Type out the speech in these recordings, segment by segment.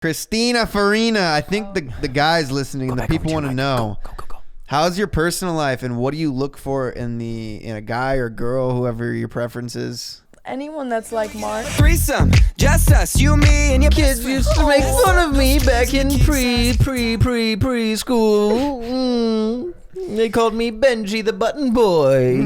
Kristin Farina. I think the guys listening and the people want to know. Go. How's your personal life, and what do you look for in a guy or girl, whoever your preference is? Anyone that's like Mark. Threesome, just us, you, me, and your Kids used to make fun of me back in preschool. They called me Benji the Button Boy.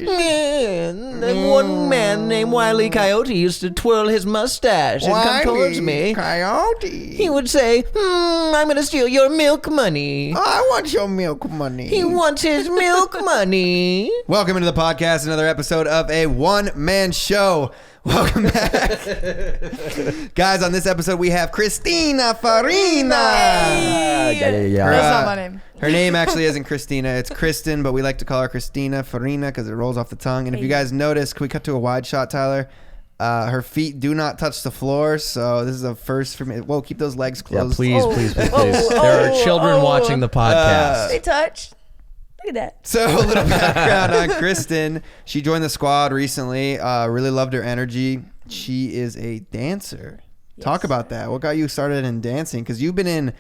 And one man named Wile E. Coyote used to twirl his mustache and come towards me. Coyote. He would say, I'm going to steal your milk money. I want your milk money. He wants his milk money. Welcome into the podcast, another episode of a one-man show. Welcome back. Guys, on this episode, we have Kristin Farina. Hey. That's not my name. Her name actually isn't Kristina. It's Kristin, but we like to call her Kristina Farina because it rolls off the tongue. And if you guys notice, can we cut to a wide shot, Tyler? Her feet do not touch the floor, so this is a first for me. Whoa, keep those legs closed. Yeah, please. There are children watching the podcast. They touch. Look at that. So a little background on Kristin. She joined the squad recently. Really loved her energy. She is a dancer. Yes. Talk about that. What got you started in dancing? Because you've been in...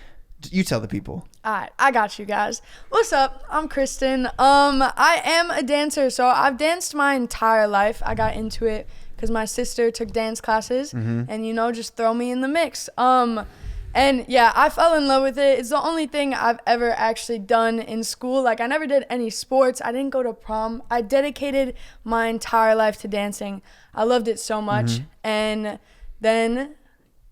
You tell the people. All right, I got you guys. What's up? I'm Kristin. I am a dancer, so I've danced my entire life. I got into it because my sister took dance classes, and just throw me in the mix. And yeah, I fell in love with it. It's the only thing I've ever actually done in school. Like, I never did any sports. I didn't go to prom. I dedicated my entire life to dancing. I loved it so much. And then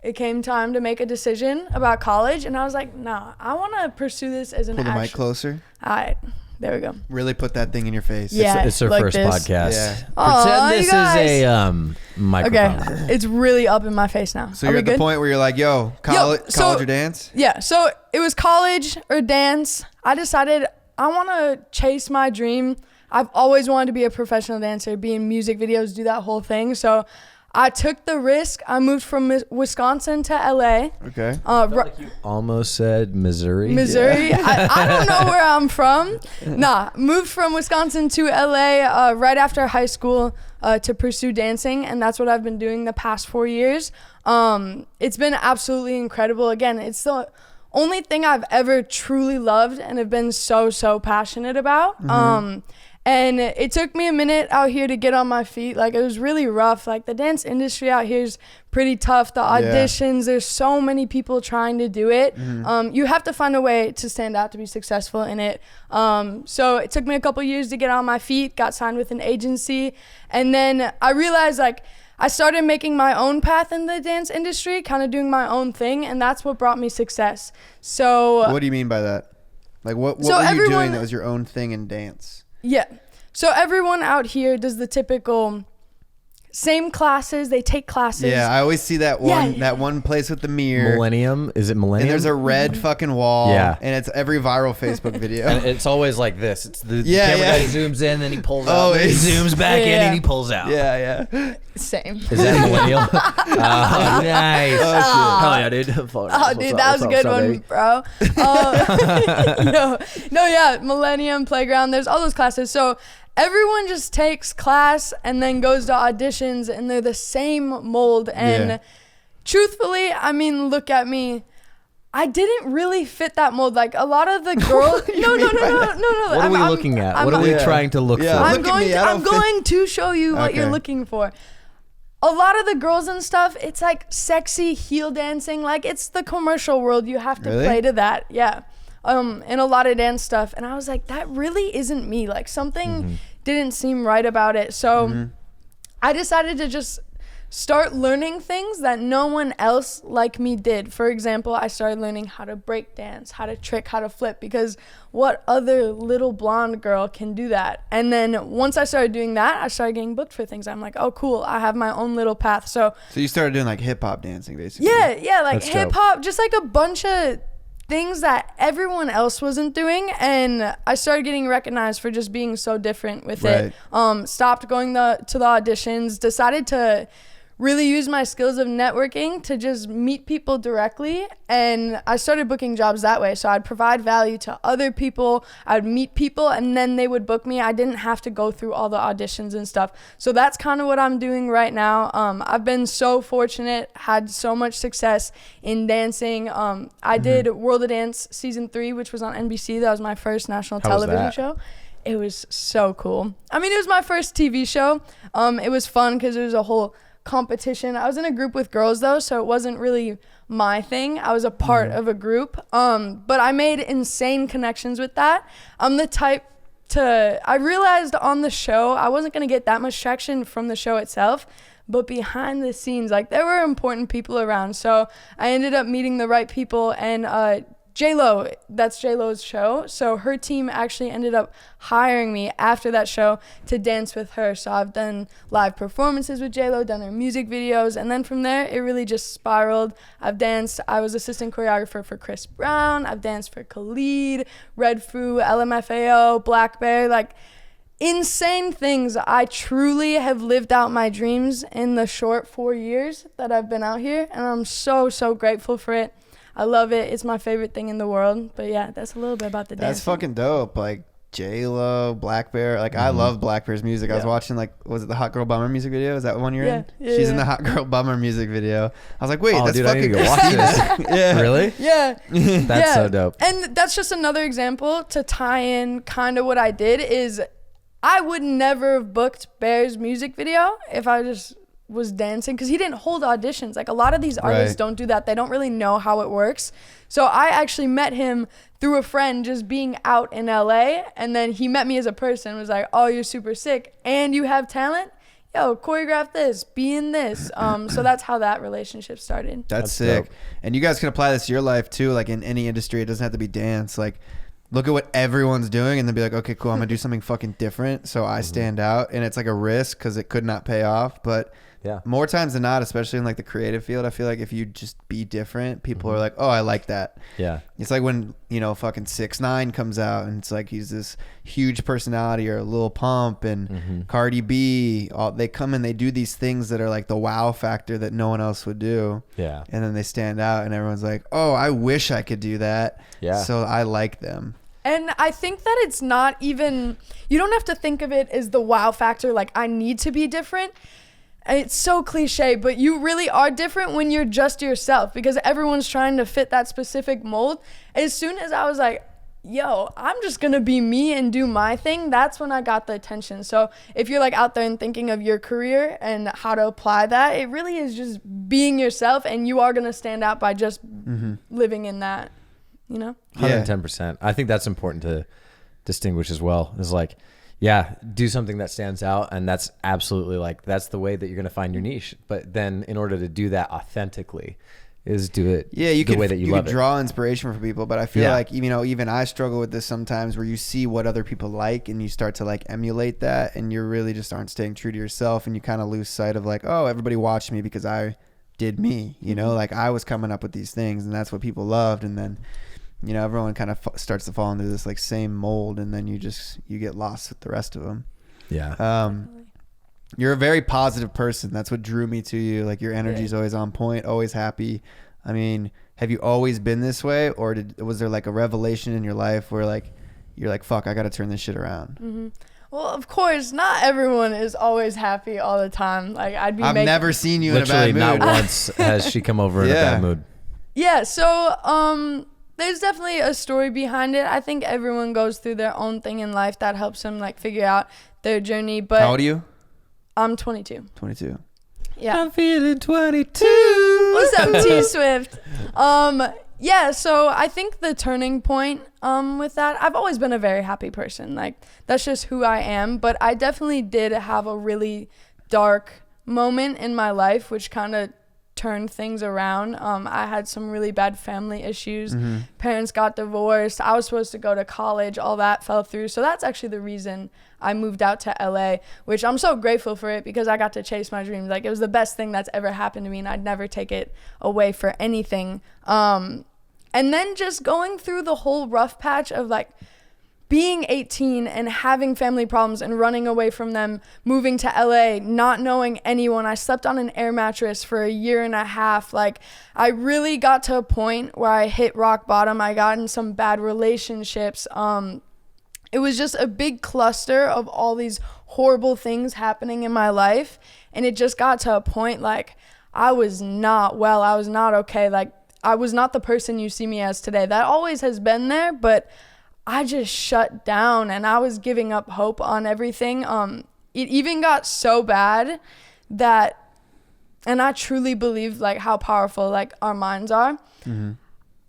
it came time to make a decision about college, and I was like, nah, I want to pursue this as an Pull the mic closer. All right, there we go. Really put that thing in your face. Yeah, it's her like first this. podcast. Yeah. Pretend this is a microphone. Okay, it's really up in my face now. So you're at the point where you're like, college or dance? Yeah, so it was college or dance. I decided I want to chase my dream. I've always wanted to be a professional dancer, be in music videos, do that whole thing. So I took the risk. I moved from Wisconsin to LA. Okay. You almost said Missouri. Missouri. Yeah. I don't know where I'm from. Moved from Wisconsin to LA right after high school to pursue dancing, and that's what I've been doing the past 4 years. It's been absolutely incredible. Again, it's the only thing I've ever truly loved and have been so passionate about. And it took me a minute out here to get on my feet. Like, it was really rough. Like, the dance industry out here is pretty tough. The auditions, there's so many people trying to do it. You have to find a way to stand out to be successful in it. So it took me a couple years to get on my feet, got signed with an agency. And then I realized, I started making my own path in the dance industry, kind of doing my own thing. And that's what brought me success. So what do you mean by that? Like, what were you doing that was your own thing in dance? Yeah. So everyone out here does the typical same classes. They take classes. Yeah, I always see that one place with the mirror. Millennium? Is it Millennium? And there's a red fucking wall. Yeah. And it's every viral Facebook video. And it's always like this. It's the camera guy zooms in, then he pulls out. Oh, Then he zooms back in, and he pulls out. Yeah. Same. Is that Millennial? Nice. Oh, yeah, dude. Oh, dude, that was a good one, bro. Yeah, Millennium, Playground, there's all those classes. So everyone just takes class and then goes to auditions, and they're the same mold. And truthfully, I mean, look at me. I didn't really fit that mold. Like, a lot of the girls. No. What are we looking at? What are we trying to look for? I'm going to show you what you're looking for. A lot of the girls and stuff, it's like sexy heel dancing. Like, it's the commercial world. You have to play to that. Yeah. And a lot of dance stuff. And I was like, that really isn't me. Like, something didn't seem right about it. So I decided to just start learning things that no one else like me did. For example, I started learning how to break dance, how to trick, how to flip, because what other little blonde girl can do that? And then once I started doing that, I started getting booked for things. I'm like, oh, cool, I have my own little path. So you started doing like hip hop dancing, basically. Yeah, like hip hop, just like a bunch of things that everyone else wasn't doing, and I started getting recognized for just being so different with it. Stopped going to the auditions, decided to really use my skills of networking to just meet people directly. And I started booking jobs that way. So I'd provide value to other people. I'd meet people and then they would book me. I didn't have to go through all the auditions and stuff. So that's kind of what I'm doing right now. I've been so fortunate, had so much success in dancing. I did World of Dance Season 3, which was on NBC. That was my first national television show. It was so cool. I mean, it was my first TV show. It was fun because it was a whole competition. I was in a group with girls though, so it wasn't really my thing. I was a part of a group, but I made insane connections with that. I'm the type I realized on the show I wasn't going to get that much traction from the show itself, but behind the scenes, like, there were important people around. So I ended up meeting the right people, and J-Lo, that's J-Lo's show. So her team actually ended up hiring me after that show to dance with her. So I've done live performances with J-Lo, done her music videos. And then from there, it really just spiraled. I was assistant choreographer for Chris Brown. I've danced for Khalid, Red Foo, LMFAO, Black Bear, like insane things. I truly have lived out my dreams in the short 4 years that I've been out here. And I'm so, so grateful for it. I love it. It's my favorite thing in the world. But yeah, that's a little bit about the dance. That's fucking dope. Like J-Lo, Black Bear. Like I love Black Bear's music. I was watching, like, was it the Hot Girl Bummer music video? Is that one you're in? Yeah, She's in the Hot Girl Bummer music video. I was like, wait, that's dude, I need fucking to go watch this. Yeah. Really? Yeah. That's so dope. And that's just another example to tie in kind of what I did is I would never have booked Bear's music video if I just was dancing, because he didn't hold auditions. Like, a lot of these artists don't do that. They don't really know how it works. So I actually met him through a friend just being out in LA, and then he met me as a person and was like, oh, you're super sick and you have talent, yo, choreograph this, be in this. So that's how that relationship started. That's sick. Dope. And you guys can apply this to your life too, like in any industry. It doesn't have to be dance. Like, look at what everyone's doing and then be like, okay, cool, I'm gonna do something fucking different so I stand out. And it's like a risk because it could not pay off, but more times than not, especially in like the creative field, I feel like if you just be different, people are like, oh, I like that. Yeah. It's like when, you know, fucking 6ix9ine comes out and it's like he's this huge personality, or Lil Pump and Cardi B. They come and they do these things that are like the wow factor that no one else would do. Yeah. And then they stand out and everyone's like, oh, I wish I could do that. Yeah. So I like them. And I think that it's not even, you don't have to think of it as the wow factor, like I need to be different. It's so cliche, but you really are different when you're just yourself, because everyone's trying to fit that specific mold. As soon as I was like, yo, I'm just gonna be me and do my thing, that's when I got the attention. So if you're like out there and thinking of your career and how to apply that, it really is just being yourself, and you are gonna stand out by just living in that, you know? 110%. I think that's important to distinguish as well. Is like, yeah, do something that stands out, and that's absolutely, like, that's the way that you're going to find your niche. But then in order to do that authentically is do it the way that you love it. You can draw inspiration from people, but I feel like, you know, even I struggle with this sometimes, where you see what other people like and you start to like emulate that, and you really just aren't staying true to yourself, and you kind of lose sight of like, oh, everybody watched me because I did me, you know, like I was coming up with these things and that's what people loved. And then, you know, everyone kind of starts to fall into this like same mold, and then you get lost with the rest of them. Yeah. You're a very positive person. That's what drew me to you. Like, your energy is always on point, always happy. I mean, have you always been this way, or was there like a revelation in your life where like you're like, fuck, I got to turn this shit around? Well, of course, not everyone is always happy all the time. Like, I've never seen you literally in a bad mood. Not once has she come over in a bad mood. Yeah. So, there's definitely a story behind it. I think everyone goes through their own thing in life that helps them like figure out their journey. But how old are you? I'm 22. 22. Yeah. I'm feeling 22. What's up, T Swift? Yeah, so I think the turning point with that, I've always been a very happy person. Like, that's just who I am. But I definitely did have a really dark moment in my life, which kind of turned things around. I had some really bad family issues. Parents got divorced. I was supposed to go to college. All that fell through. So that's actually the reason I moved out to LA, which I'm so grateful for it, because I got to chase my dreams. Like, it was the best thing that's ever happened to me, and I'd never take it away for anything. And then just going through the whole rough patch of like being 18 and having family problems and running away from them, moving to LA, not knowing anyone. I slept on an air mattress for a year and a half. Like, I really got to a point where I hit rock bottom. I got in some bad relationships. It was just a big cluster of all these horrible things happening in my life. And it just got to a point, like, I was not well. I was not okay. Like, I was not the person you see me as today. That always has been there, but I just shut down and I was giving up hope on everything. It even got so bad that, and I truly believe like how powerful like our minds are.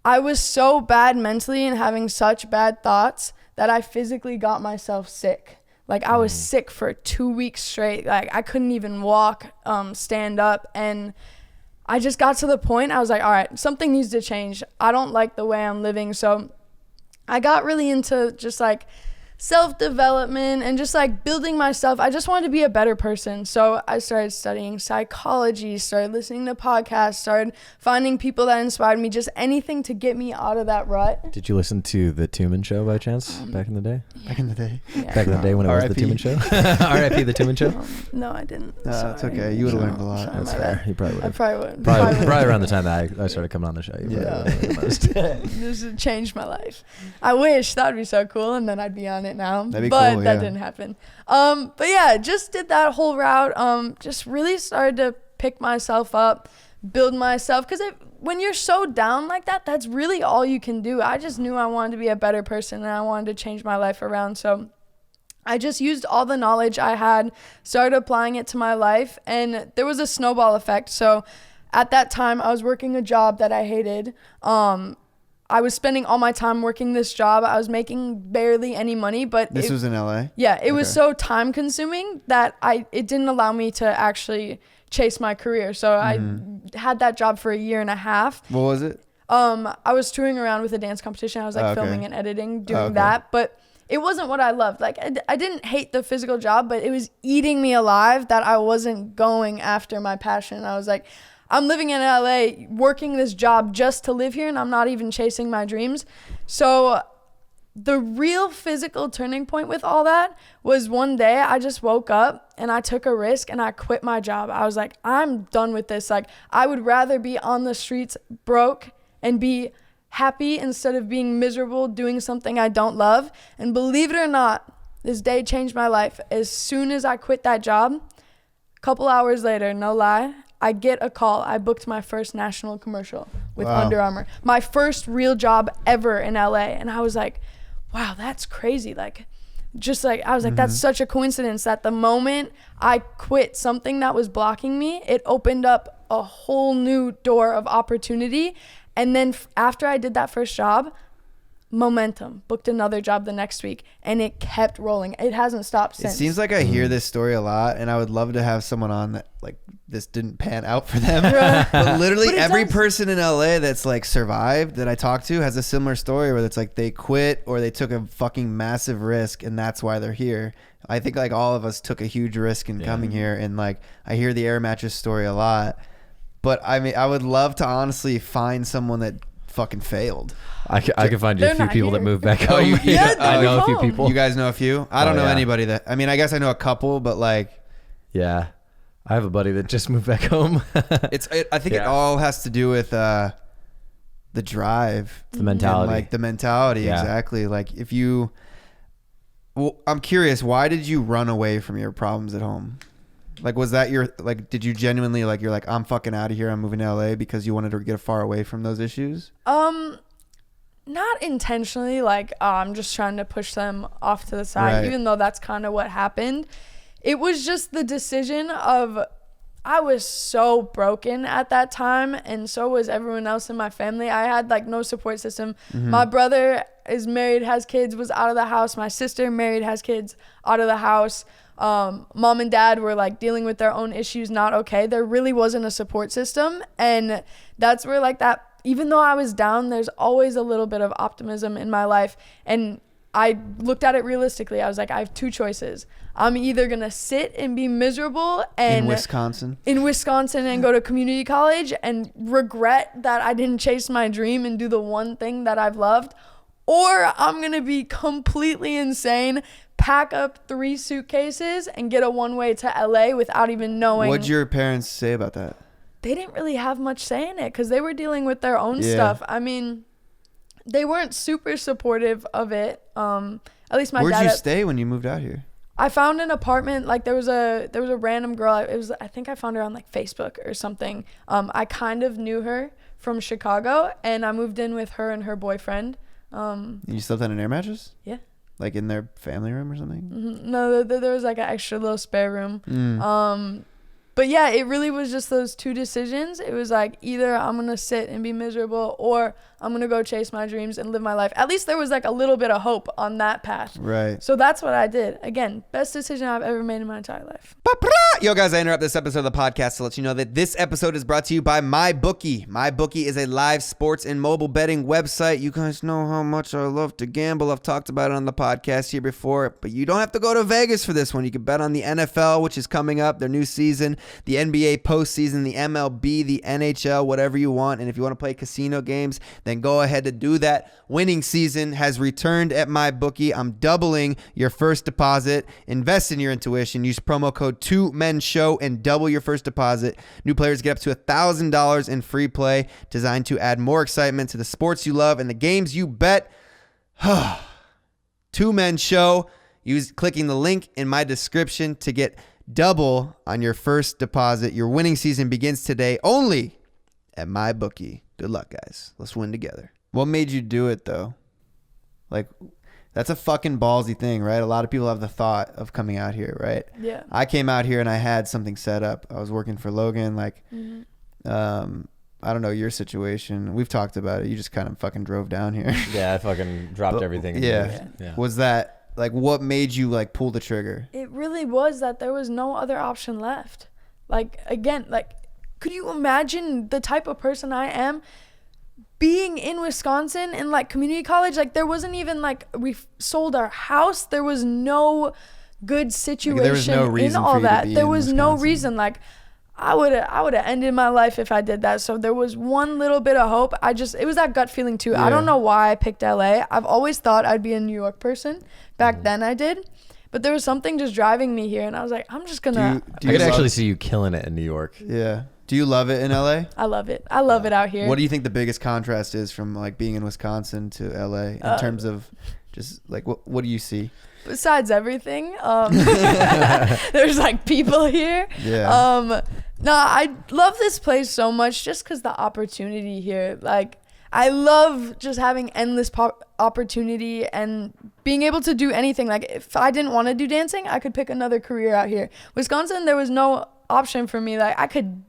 I was so bad mentally and having such bad thoughts that I physically got myself sick. Like, I was sick for 2 weeks straight. Like, I couldn't even walk, stand up. And I just got to the point, I was like, all right, something needs to change. I don't like the way I'm living. So I got really into just like self-development and just like building myself. I just wanted to be a better person. So I started studying psychology, started listening to podcasts, started finding people that inspired me, just anything to get me out of that rut. Did you listen to The Truman Show by chance back in the day? Back in the day. Yeah. Back in the day when it was The Truman Show? R.I.P. The Truman Show? No, I didn't. It's okay. You would have learned a lot. Sorry, That's my fair. bad. You probably would I have. probably would. Probably around the time that I started coming on the show. You Yeah. probably would have most. This would change my life. I wish that would be so cool, and then I'd be on it now. That'd be but cool, that yeah. didn't happen. But yeah, just did that whole route. Just really started to pick myself up, build myself, because when you're so down like that, that's really all you can do. I just knew I wanted to be a better person and I wanted to change my life around. So I just used all the knowledge I had, started applying it to my life, and there was a snowball effect. So at that time, I was working a job that I hated. I was spending all my time working this job. I was making barely any money, but This was in LA? yeah, it was Okay. so time consuming that it didn't allow me to actually chase my career. So I had that job for a year and a half. What was it? I was touring around with a dance competition. I was like Oh, okay. filming and editing, doing okay. that, but it wasn't what I loved. Like, I didn't hate the physical job, but it was eating me alive that I wasn't going after my passion. I was like, I'm living in LA, working this job just to live here, and I'm not even chasing my dreams. So the real physical turning point with all that was one day I just woke up and I took a risk and I quit my job. I was like, I'm done with this. Like, I would rather be on the streets broke and be happy instead of being miserable doing something I don't love. And believe it or not, this day changed my life. As soon as I quit that job, a couple hours later, no lie, I get a call. I booked my first national commercial with Wow. Under Armour. My first real job ever in LA. And I was like, wow, that's crazy. Like, just like, I was like, that's such a coincidence that the moment I quit something that was blocking me, it opened up a whole new door of opportunity. And then after I did that first job, momentum, booked another job the next week, and it kept rolling. It hasn't stopped It since. seems like I hear this story a lot, and I would love to have someone on that like this didn't pan out for them. But literally But it every does. person in LA that's like survived that I talk to has a similar story where it's like they quit or they took a fucking massive risk and that's why they're here. I think like all of us took a huge risk in coming here, and like I hear the air mattress story a lot. But I mean, I would love to honestly find someone that fucking failed. I can find you a They're few not people that here. moved back Oh, home. you- Yeah, I they're know a few home. people. You guys know a few? I don't Oh, know yeah. anybody that. I mean, I guess I know a couple, but like Yeah. I have a buddy that just moved back home. I think it Yeah. all has to do with the drive, The mentality. and, like the mentality. Yeah. Exactly. Like if you, well, I'm curious, why did you run away from your problems at home? Like, was that your, like, did you genuinely like, you're like, I'm fucking out of here, I'm moving to LA because you wanted to get far away from those issues? Not intentionally, like, I'm just trying to push them off to the side, Right. even though that's kind of what happened. It was just the decision of, I was so broken at that time, and so was everyone else in my family. I had like no support system. My brother is married, has kids, was out of the house. My sister married, has kids, out of the house. Mom and dad were like dealing with their own issues, not okay. There really wasn't a support system, and that's where like that, even though I was down, there's always a little bit of optimism in my life. And I looked at it realistically. I was like, I have two choices. I'm either gonna sit and be miserable and In Wisconsin? and go to community college and regret that I didn't chase my dream and do the one thing that I've loved, or I'm going to be completely insane, pack up 3 suitcases and get a one-way to LA without even knowing. What'd your parents say about that? They didn't really have much say in it because they were dealing with their own stuff. I mean, they weren't super supportive of it. At least my dad. Where'd you stay when you moved out here? I found an apartment. Like there was a random girl. I think I found her on like Facebook or something. I kind of knew her from Chicago, and I moved in with her and her boyfriend. You slept on an air mattress? Yeah. Like in their family room or something? Mm-hmm. No, there was like an extra little spare room. But yeah, it really was just those 2 decisions. It was like either I'm going to sit and be miserable or I'm going to go chase my dreams and live my life. At least there was like a little bit of hope on that path. Right. So that's what I did. Again, best decision I've ever made in my entire life. Yo, guys, I interrupt this episode of the podcast to let you know that this episode is brought to you by MyBookie. MyBookie is a live sports and mobile betting website. You guys know how much I love to gamble. I've talked about it on the podcast here before, but you don't have to go to Vegas for this one. You can bet on the NFL, which is coming up, their new season, the NBA postseason, the MLB, the NHL, whatever you want. And if you want to play casino games, then go ahead to do that. Winning season has returned at MyBookie. I'm doubling your first deposit. Invest in your intuition. Use promo code 2MENSHOW and double your first deposit. New players get up to $1,000 in free play, designed to add more excitement to the sports you love and the games you bet. 2 Men Show. Use clicking the link in my description to get double on your first deposit. Your winning season begins today only at MyBookie. Good luck, guys. Let's win together. What made you do it, though? Like, that's a fucking ballsy thing, right? A lot of people have the thought of coming out here, right? Yeah. I came out here and I had something set up. I was working for Logan. Like, I don't know your situation. We've talked about it. You just kind of fucking drove down here. Yeah, I fucking dropped everything. Yeah. Was that, like, what made you, like, pull the trigger? It really was that there was no other option left. Like, again, like, could you imagine the type of person I am being in Wisconsin in like community college? Like there wasn't even like we sold our house. There was no good situation there was no reason in all for you to that. be There in was no Wisconsin. reason. Like I would have ended my life if I did that. So there was one little bit of hope. It was that gut feeling too. Yeah. I don't know why I picked LA. I've always thought I'd be a New York person. Back then I did. But there was something just driving me here, and I was like, I'm just gonna. I could actually see you killing it in New York. Yeah. Do you love it in LA? I love it. I love it out here. What do you think the biggest contrast is from like being in Wisconsin to LA in terms of just like what do you see? Besides everything, there's like people here. Yeah. No, I love this place so much just because the opportunity here. Like, I love just having endless opportunity and being able to do anything. Like, if I didn't want to do dancing, I could pick another career out here. Wisconsin, there was no option for me. Like, I could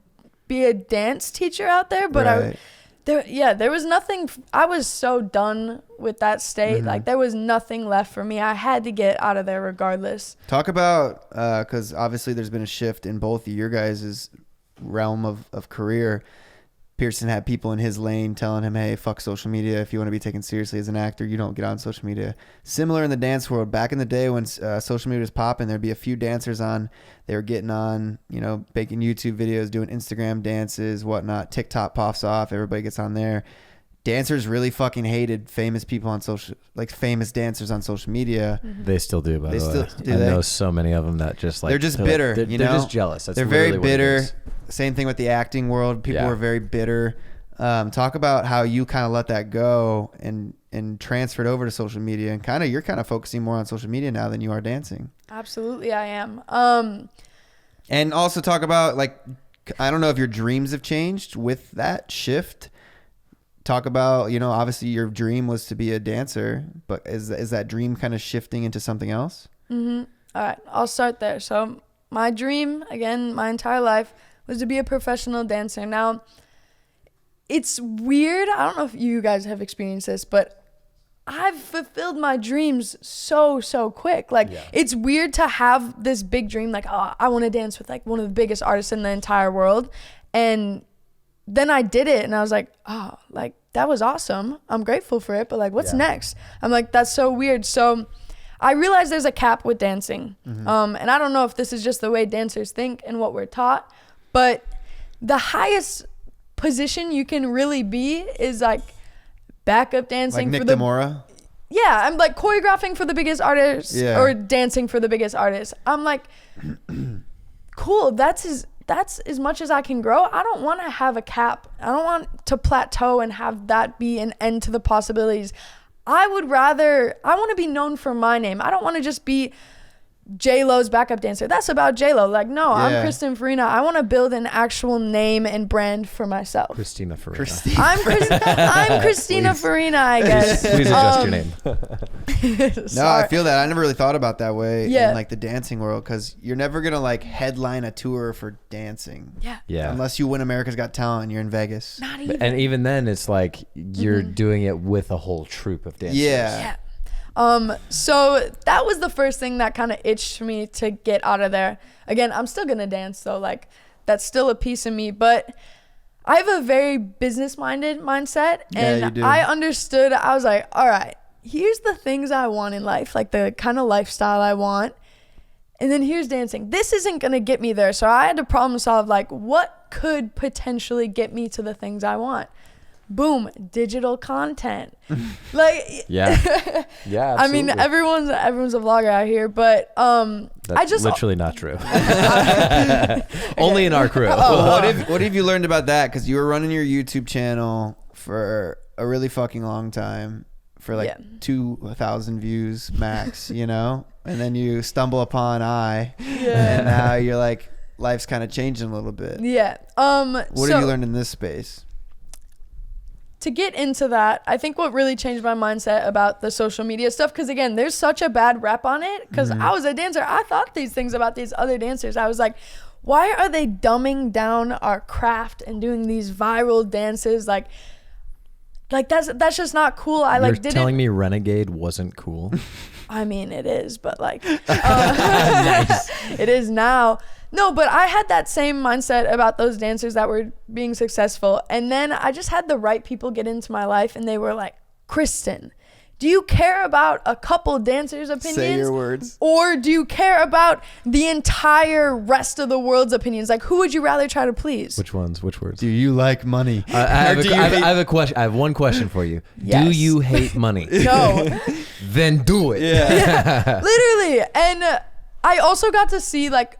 be a dance teacher out there, but Right. there was nothing. I was so done with that state. Like, there was nothing left for me. I had to get out of there regardless. Talk about because obviously there's been a shift in both of your guys' realm of career. Pearson had people in his lane telling him, hey, fuck social media. If you want to be taken seriously as an actor, you don't get on social media. Similar in the dance world. Back in the day when social media was popping, there'd be a few dancers on. They were getting on, making YouTube videos, doing Instagram dances, whatnot. TikTok pops off. Everybody gets on there. Dancers really fucking hated famous people on famous dancers on social media. They still do, by the way. Do I they? know so many of them that just like They're just bitter, They're just jealous. That's they're very literally what it bitter. is. Same thing with the acting world. People Yeah. were very bitter. Talk about how you kind of let that go and transferred over to social media, and you're kind of focusing more on social media now than you are dancing. Absolutely, I am. And also talk about, like, I don't know if your dreams have changed with that shift. Talk about, obviously your dream was to be a dancer, but is that dream kind of shifting into something else? All right, I'll start there. So my dream, again, my entire life, was to be a professional dancer. Now, it's weird. I don't know if you guys have experienced this, but I've fulfilled my dreams so quick. Like, It's weird to have this big dream, like, oh, I want to dance with, like, one of the biggest artists in the entire world. And then I did it, and I was like, oh, like, that was awesome. I'm grateful for it, but, like, what's next? I'm like, that's so weird. So I realized there's a cap with dancing. And I don't know if this is just the way dancers think and what we're taught, but the highest position you can really be is, like, backup dancing. Like Nick for the Demora? yeah, I'm like choreographing for the biggest artists Yeah. or dancing for the biggest artists. I'm like, cool. That's as much as I can grow. I don't want to have a cap. I don't want to plateau and have that be an end to the possibilities. I want to be known for my name. I don't want to just be J-Lo's backup dancer. That's about J-Lo. Like, no, I'm Yeah. Kristin Farina. I want to build an actual name and brand for myself. Kristina Farina. I'm Kristina Farina, I guess. Please adjust your name. No, I feel that. I never really thought about that way Yeah. in like the dancing world, because you're never gonna like headline a tour for dancing. Yeah. Yeah. Unless you win America's Got Talent and you're in Vegas. Not even. And even then, it's like you're doing it with a whole troupe of dancers. Yeah. Yeah. So that was the first thing that kind of itched me to get out of there. Again, I'm still gonna dance though. Like, that's still a piece of me, but I have a very business-minded mindset, Yeah, you and do. I understood. I was like, all right, here's the things I want in life, like the kind of lifestyle I want. And then here's dancing. This isn't going to get me there. So I had to problem solve, like, what could potentially get me to the things I want? Boom, digital content. Like, Yeah. Yeah. I mean, absolutely. everyone's a vlogger out here, but I That's just literally not true. Only in our crew. Well, what have you learned about that? Because you were running your YouTube channel for a really fucking long time, for like Yeah. 2,000 views max, you know? And then you stumble upon and yeah. now you're like, life's kind of changing a little bit. Yeah. What have you learned in this space? To get into that, I think what really changed my mindset about the social media stuff, because again, there's such a bad rep on it, because I was a dancer. I thought these things about these other dancers. I was like, why are they dumbing down our craft and doing these viral dances? Like that's just not cool. I You're like didn't. telling me Renegade wasn't cool? I mean, it is, but like, it is now. No, but I had that same mindset about those dancers that were being successful. And then I just had the right people get into my life, and they were like, Kristin, do you care about a couple dancers' opinions? Say your words. Or do you care about the entire rest of the world's opinions? Like, who would you rather try to please? Which ones? Which words? Do you like money? I have Or a- do you I have- hate- I have a question. I have one question for you. Do Yes. you hate money? No. Then do it. Yeah. Literally. And I also got to see, like,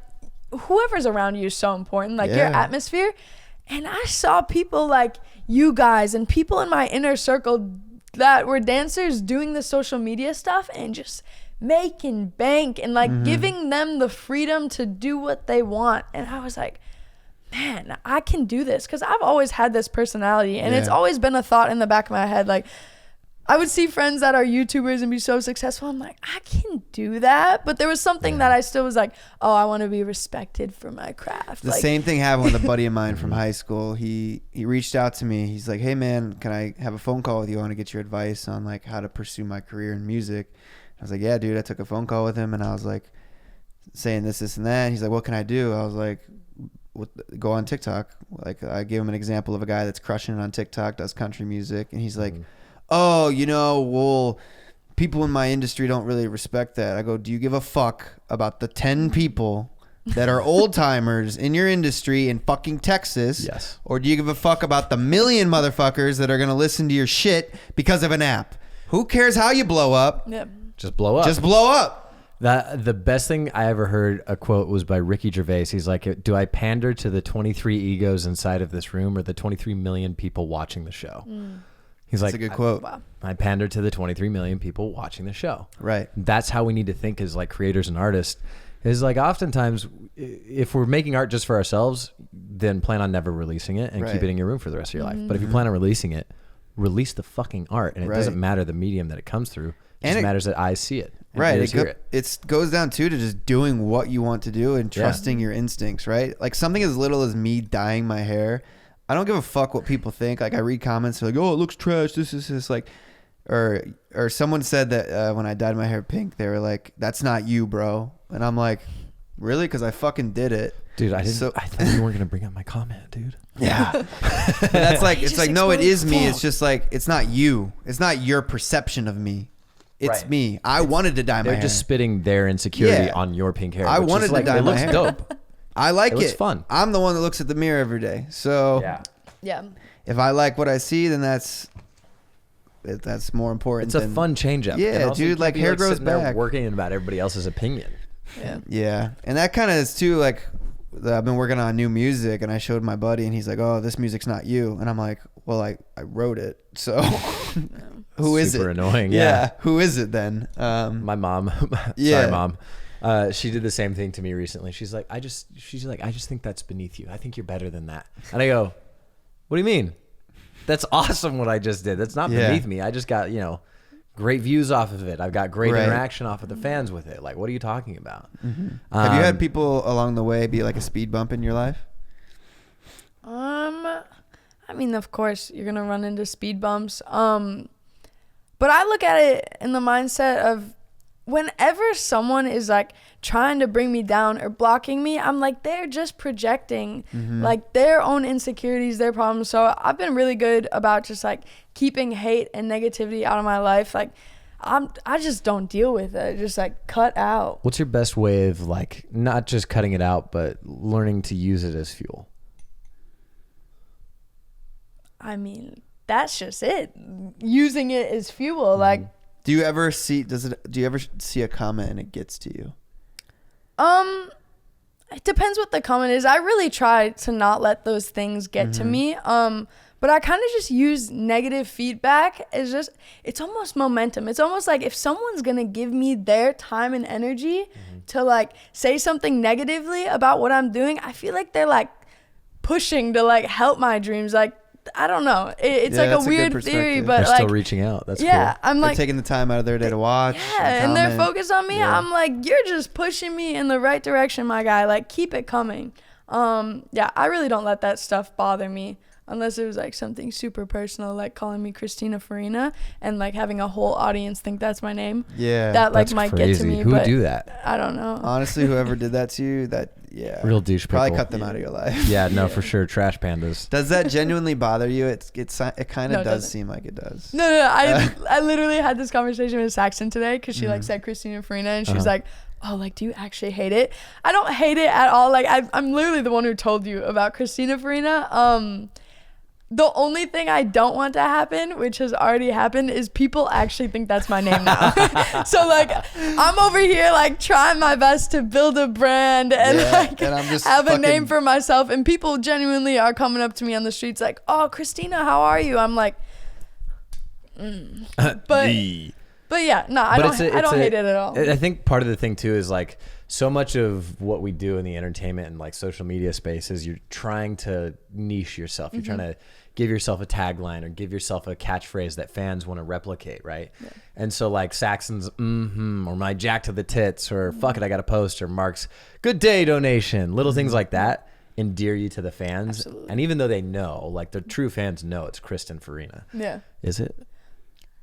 whoever's around you is so important, like your Yeah. atmosphere. And I saw people like you guys and people in my inner circle that were dancers doing the social media stuff and just making bank and like giving them the freedom to do what they want. And I was like, man, I can do this, because I've always had this personality, and it's Yeah. always been a thought in the back of my head. Like, I would see friends that are YouTubers and be so successful. I'm like, I can do that. But there was something that I still was like, oh, I want to be respected for my craft. The like, same thing happened with a buddy of mine from high school. He reached out to me. He's like, hey man, can I have a phone call with you? I want to get your advice on like how to pursue my career in music. I was like, yeah, dude. I took a phone call with him, and I was like saying this, and that. And he's like, what can I do? I was like, go on TikTok. Like, I gave him an example of a guy that's crushing it on TikTok, does country music. And he's like, oh, well, people in my industry don't really respect that. I go, do you give a fuck about the 10 people that are old timers in your industry in fucking Texas? Yes. Or do you give a fuck about the million motherfuckers that are going to listen to your shit because of an app? Who cares how you blow up? yeah. Just blow up. Just blow up. The best thing I ever heard a quote was by Ricky Gervais. He's like, do I pander to the 23 egos inside of this room or the 23 million people watching the show? He's That's like, a good quote. Wow. I pander to the 23 million people watching the show. Right. That's how we need to think as like creators and artists. Is like oftentimes if we're making art just for ourselves, then plan on never releasing it and Right. keep it in your room for the rest of your life. But if you plan on releasing it, release the fucking art. And it Right. doesn't matter the medium that it comes through. It And just it- matters that eyes see it. And Right. ears hear it. It goes down too to just doing what you want to do and trusting your instincts, right? Like something as little as me dyeing my hair. I don't give a fuck what people think. Like I read comments, they're like, oh, it looks trash. This is this like, or someone said that when I dyed my hair pink, they were like, that's not you, bro. And I'm like, really? Because I fucking did it. Dude, I didn't. So- I thought you weren't gonna bring up my comment, dude. Yeah. But that's like, it's just like, no, it exposed is me. fault. It's just like, it's not you. It's not your perception of me. It's Right. me. I wanted to dye my They're hair. just spitting their insecurity Yeah. on your pink hair. I which is wanted to like, dye it my looks hair. dope. I like It it. looks fun. I'm the one that looks at the mirror every day. So Yeah. if I like what I see, then that's That's more important. It's a fun change up. Yeah, dude, like hair grows sitting there back. working about everybody else's opinion. Yeah, and that kind of is too. Like, I've been working on new music, and I showed my buddy, and he's like, "Oh, this music's not you," and I'm like, "Well, I wrote it, so who is it?" Super annoying. Yeah, who is it then? My mom. Yeah. Sorry, Mom. She did the same thing to me recently. She's like, I just think that's beneath you. I think you're better than that. And I go, what do you mean? That's awesome what I just did. That's not beneath me. I just got, great views off of it. I've got great interaction off of the fans with it. Like, what are you talking about? Have you had people along the way be like a speed bump in your life? I mean, of course, you're gonna run into speed bumps. But I look at it in the mindset of whenever someone is like trying to bring me down or blocking me, I'm like, they're just projecting like their own insecurities, their problems. So I've been really good about just like keeping hate and negativity out of my life. Like I just don't deal with it. Just like cut out. What's your best way of like not just cutting it out, but learning to use it as fuel? I mean, that's just it. Using it as fuel. Like, Do you ever see a comment and it gets to you? it depends what the comment is. I really try to not let those things get to me. But I kind of just use negative feedback as just, it's almost momentum. It's almost like if someone's going to give me their time and energy to like say something negatively about what I'm doing, I feel like they're like pushing to like help my dreams. Like, I don't know. It's like a weird theory, but they're like still reaching out. That's cool. I'm They're like taking the time out of their day to watch. Yeah, and they're focused on me. I'm like, you're just pushing me in the right direction, my guy. Like, keep it coming. I really don't let that stuff bother me unless it was like something super personal, like calling me Kristin Farina and like having a whole audience think that's my name. Yeah, that like that's might crazy. get to me. Who would but do that? I don't know. Honestly, whoever did that to you, real douche probably people. cut them out of your life. Yeah, no, for sure. Trash pandas. Does that genuinely bother you? It kind of No, it does doesn't. seem like it does. No. I literally had this conversation with Saxon today because she like said Kristin Farina and she was like, oh, like, do you actually hate it? I don't hate it at all. Like, I'm literally the one who told you about Kristin Farina. The only thing I don't want to happen, which has already happened, is people actually think that's my name now. So like, I'm over here like trying my best to build a brand and and I'm just have a name for myself, and people genuinely are coming up to me on the streets like, oh, Christina, how are you? I'm like, but yeah, no, I don't hate it at all. I think part of the thing too is like so much of what we do in the entertainment and like social media space is you're trying to niche yourself. You're trying to give yourself a tagline or give yourself a catchphrase that fans want to replicate, right? Yeah. And so like Saxon's or my jack to the tits or fuck it, I got to post, or Mark's good day donation, little things like that endear you to the fans. Absolutely. And even though they know, like the true fans know it's Kristin Farina. Yeah. Is it?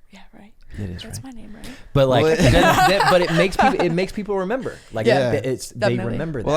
Yeah, right. It is, That's right? my name, right? But like, but it makes people remember. Like, they remember that. Well,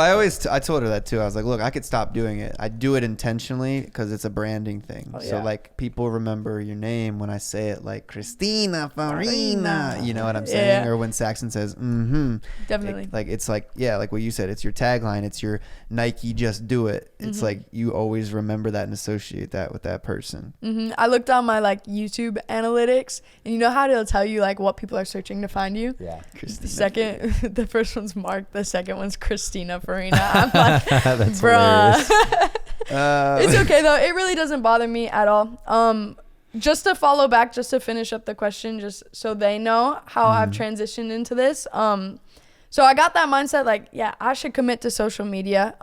I told her that too. I was like, look, I could stop doing it. I do it intentionally because it's a branding thing. So like, people remember your name when I say it, like Kristin Farina. You know what I'm saying? Yeah. Or when Saxon says, Definitely. It's like like what you said. It's your tagline. It's your Nike. Just do it. It's like you always remember that and associate that with that person. I looked on my like YouTube analytics, and you know how to tell you like what people are searching to find you. Yeah. The first one's Mark. The second one's Kristina Farina. I'm like, That's bruh. hilarious. It's okay though. It really doesn't bother me at all. Just to follow back, just to finish up the question, just so they know how I've transitioned into this. So I got that mindset like, yeah, I should commit to social media.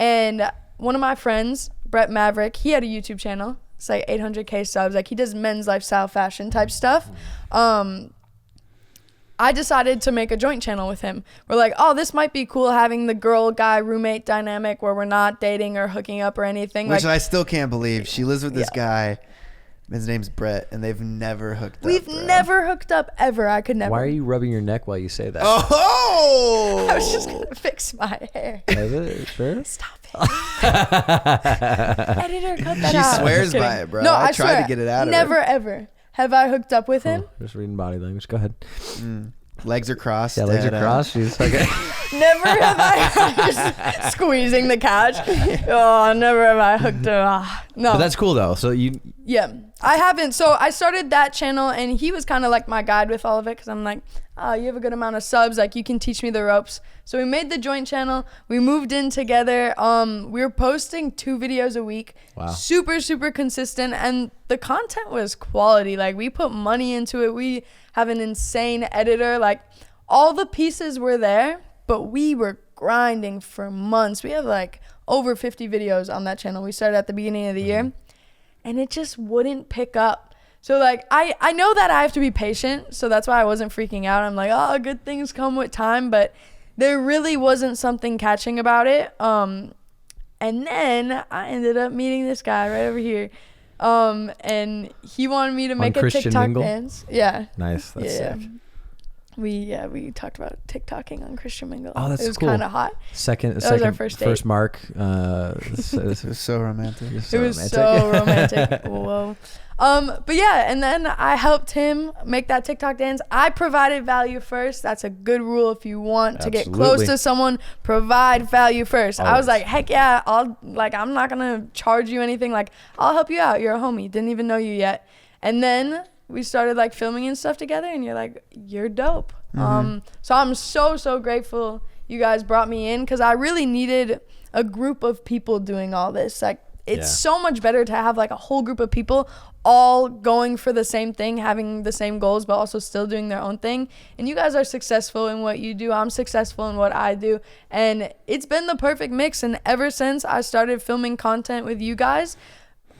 And one of my friends, Brett Maverick, he had a YouTube channel. It's like 800K subs. Like, he does men's lifestyle fashion type stuff. I decided to make a joint channel with him. We're like, oh, this might be cool having the girl guy roommate dynamic where we're not dating or hooking up or anything. Which like, I still can't believe. She lives with this guy. His name's Brett, and they've never hooked up. We've never hooked up ever. I could never. Why are you rubbing your neck while you say that? Oh! I was just gonna fix my hair. Is it? Sure? Stop it. Editor, cut that She out. swears Just kidding. by it, bro. No, I I tried swear, to get it out of never her. ever have I hooked up with him. Just reading body language. Go ahead. Legs are crossed. Yeah, legs are and, crossed. She's okay. Never have I just squeezing the couch. Oh, never have I hooked up. No. But that's cool though. So you Yeah, I haven't. So I started that channel, and he was kind of like my guide with all of it, because I'm like, oh, you have a good amount of subs, like you can teach me the ropes. So we made the joint channel. We moved in together. We were posting 2 videos a week. Wow. Super, super consistent, and the content was quality. Like, we put money into it. We have an insane editor. Like, all the pieces were there, but we were grinding for months. We have like over 50 videos on that channel. We started at the beginning of the year, and it just wouldn't pick up. So like I know that I have to be patient, so that's why I wasn't freaking out. I'm like, oh, good things come with time, but there really wasn't something catching about it. And then I ended up meeting this guy right over here. And he wanted me to make a Christian TikTok Mingle? dance. Yeah. Nice. That's sick. We talked about TikToking on Christian Mingle. Oh, that's it was cool. kind of hot. Second, was our first date. mark. It was so romantic. It was so romantic. Whoa. But yeah, and then I helped him make that TikTok dance. I provided value first. That's a good rule. If you want to get close to someone, provide value first. Always. I was like, heck yeah, I'm not gonna charge you anything. Like, I'll help you out. You're a homie. Didn't even know you yet. And then we started like filming and stuff together, and you're like, you're dope. So I'm so grateful you guys brought me in, because I really needed a group of people doing all this. Like, it's so much better to have like a whole group of people all going for the same thing, having the same goals, but also still doing their own thing. And you guys are successful in what you do. I'm successful in what I do. And it's been the perfect mix. And ever since I started filming content with you guys,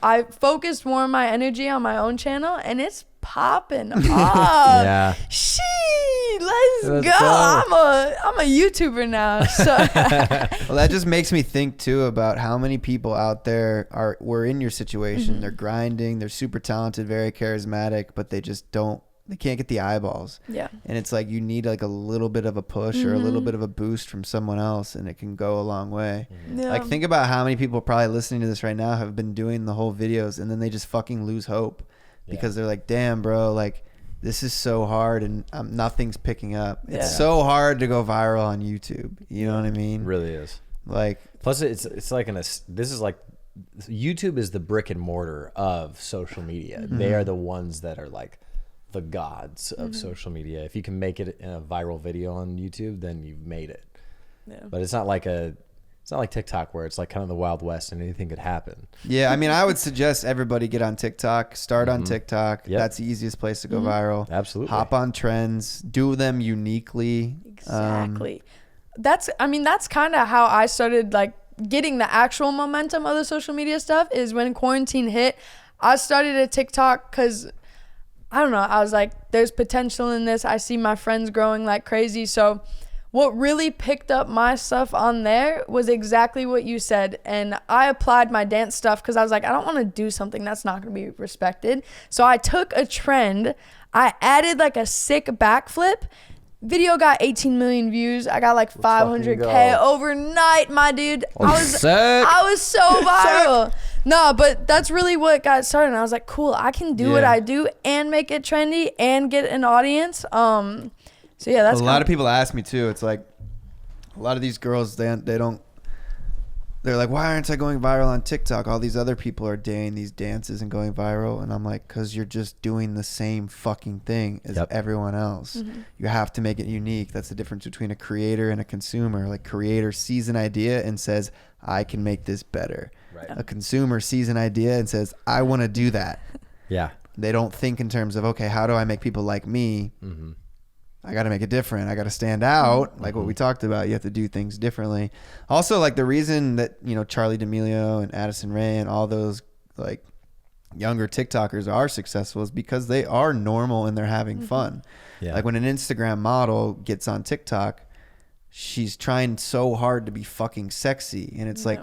I focused more of my energy on my own channel, and it's popping off. Yeah. Let's go. I'm a YouTuber now. So Well, that just makes me think too about how many people out there were in your situation. They're grinding, they're super talented, very charismatic, but they can't get the eyeballs. Yeah. And it's like you need like a little bit of a push or a little bit of a boost from someone else, and it can go a long way. Yeah. Like, think about how many people probably listening to this right now have been doing the whole videos, and then they just fucking lose hope because they're like, damn, bro, like, this is so hard, and nothing's picking up. It's so hard to go viral on YouTube. You know what I mean? It really is. Like, plus it's like this is like, YouTube is the brick and mortar of social media. They are the ones that are like the gods of social media. If you can make it in a viral video on YouTube, then you've made it. Yeah. But it's not like TikTok, where it's like kind of the Wild West and anything could happen. yeah, I mean, I would suggest everybody get on TikTok. Start on TikTok. Yep. That's the easiest place to go viral. Absolutely. Hop on trends. Do them uniquely. Exactly. That's kind of how I started like getting the actual momentum of the social media stuff, is when quarantine hit. I started a TikTok because, I don't know, I was like, there's potential in this. I see my friends growing like crazy. So what really picked up my stuff on there was exactly what you said. And I applied my dance stuff because I was like, I don't want to do something that's not going to be respected. So I took a trend. I added like a sick backflip. Video got 18 million views. I got like 500K overnight, my dude. I was so viral. No, but that's really what got started. And I was like, cool, I can do what I do and make it trendy and get an audience. So yeah, that's a lot of people ask me too. It's like a lot of these girls, they're like, why aren't I going viral on TikTok? All these other people are doing these dances and going viral. And I'm like, because you're just doing the same fucking thing as everyone else. You have to make it unique. That's the difference between a creator and a consumer. Like, creator sees an idea and says, I can make this better. Right. A consumer sees an idea and says, I want to do that. Yeah. They don't think in terms of, okay, how do I make people like me? I got to make it different. I got to stand out. Like what we talked about, you have to do things differently. Also, like, the reason that, you know, Charlie D'Amelio and Addison Rae and all those like younger TikTokers are successful is because they are normal and they're having fun. Yeah. Like when an Instagram model gets on TikTok, she's trying so hard to be fucking sexy, and it's like,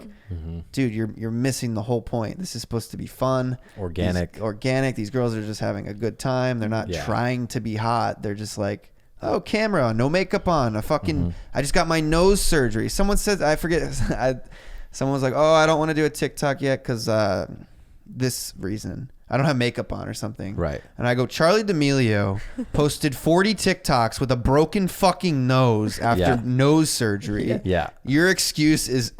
dude, you're missing the whole point. This is supposed to be fun, organic. These girls are just having a good time. They're not trying to be hot. They're just like, oh, camera, no makeup on. I just got my nose surgery. Someone said, I forget. Someone was like, oh, I don't want to do a TikTok yet because this reason. I don't have makeup on or something. Right. And I go, Charlie D'Amelio posted 40 TikToks with a broken fucking nose after nose surgery. Yeah. Your excuse is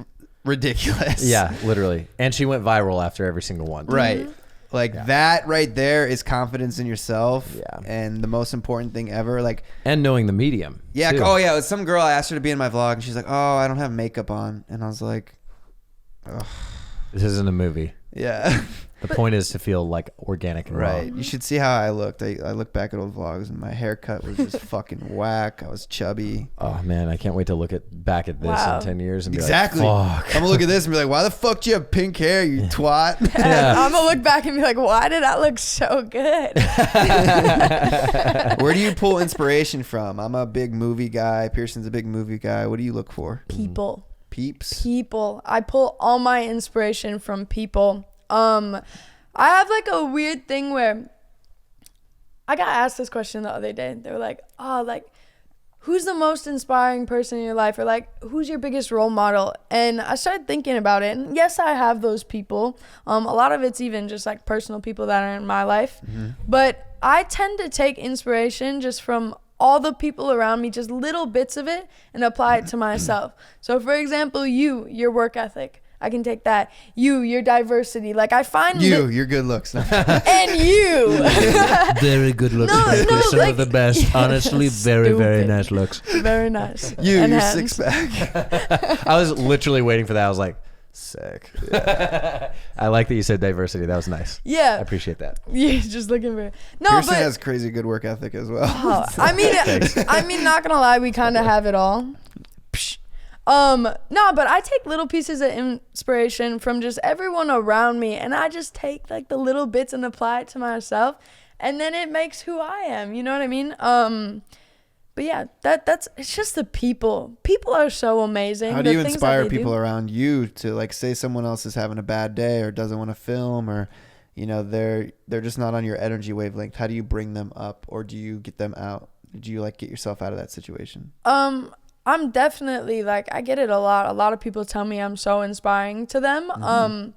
ridiculous. Yeah, literally. And she went viral after every single one. Right. Like that right there is confidence in yourself. Yeah. And the most important thing ever. Like, And knowing the medium. yeah. too. Oh yeah. It was some girl, I asked her to be in my vlog and she's like, oh, I don't have makeup on. And I was like, ugh. This isn't a movie. Yeah. The point is to feel like organic and Right. raw. You should see how I looked. I look back at old vlogs and my haircut was just fucking whack. I was chubby. Oh man, I can't wait to look back at this Wow. in 10 years and be Exactly. like, fuck. I'm gonna look at this and be like, why the fuck do you have pink hair, you twat? I'm gonna look back and be like, why did I look so good? Where do you pull inspiration from? I'm a big movie guy. Pearson's a big movie guy. What do you look for? People. Peeps? People. I pull all my inspiration from people. I have like a weird thing where I got asked this question the other day. They were like, oh, like, who's the most inspiring person in your life? Or like, who's your biggest role model? And I started thinking about it. And yes, I have those people. A lot of it's even just like personal people that are in my life. But I tend to take inspiration just from all the people around me, just little bits of it, and apply it to myself. So for example, your work ethic. I can take that. Your diversity. Like I find Your good looks. and you. Very good looks, No, frankly. no, Some like- of the best. Honestly, very, very Stupid. nice looks. Very nice. Your And hands. six pack. I was literally waiting for that. I was like, sick. I like that you said diversity. That was nice. I Yeah. appreciate that. Yeah, just looking for. No, Pearson but has crazy good work ethic as well. oh, I mean, not gonna lie, we kind of have it all. Psh. No, but I take little pieces of inspiration from just everyone around me, and I just take like the little bits and apply it to myself, and then it makes who I am. You know what I mean? But yeah, that's it's just the people. People are so amazing. How do The you things that inspire they do. people around you to like say someone else is having a bad day or doesn't want to film or they're just not on your energy wavelength? How do you bring them up or do you get them out? Do you like get yourself out of that situation? I'm definitely like I get it a lot. A lot of people tell me I'm so inspiring to them.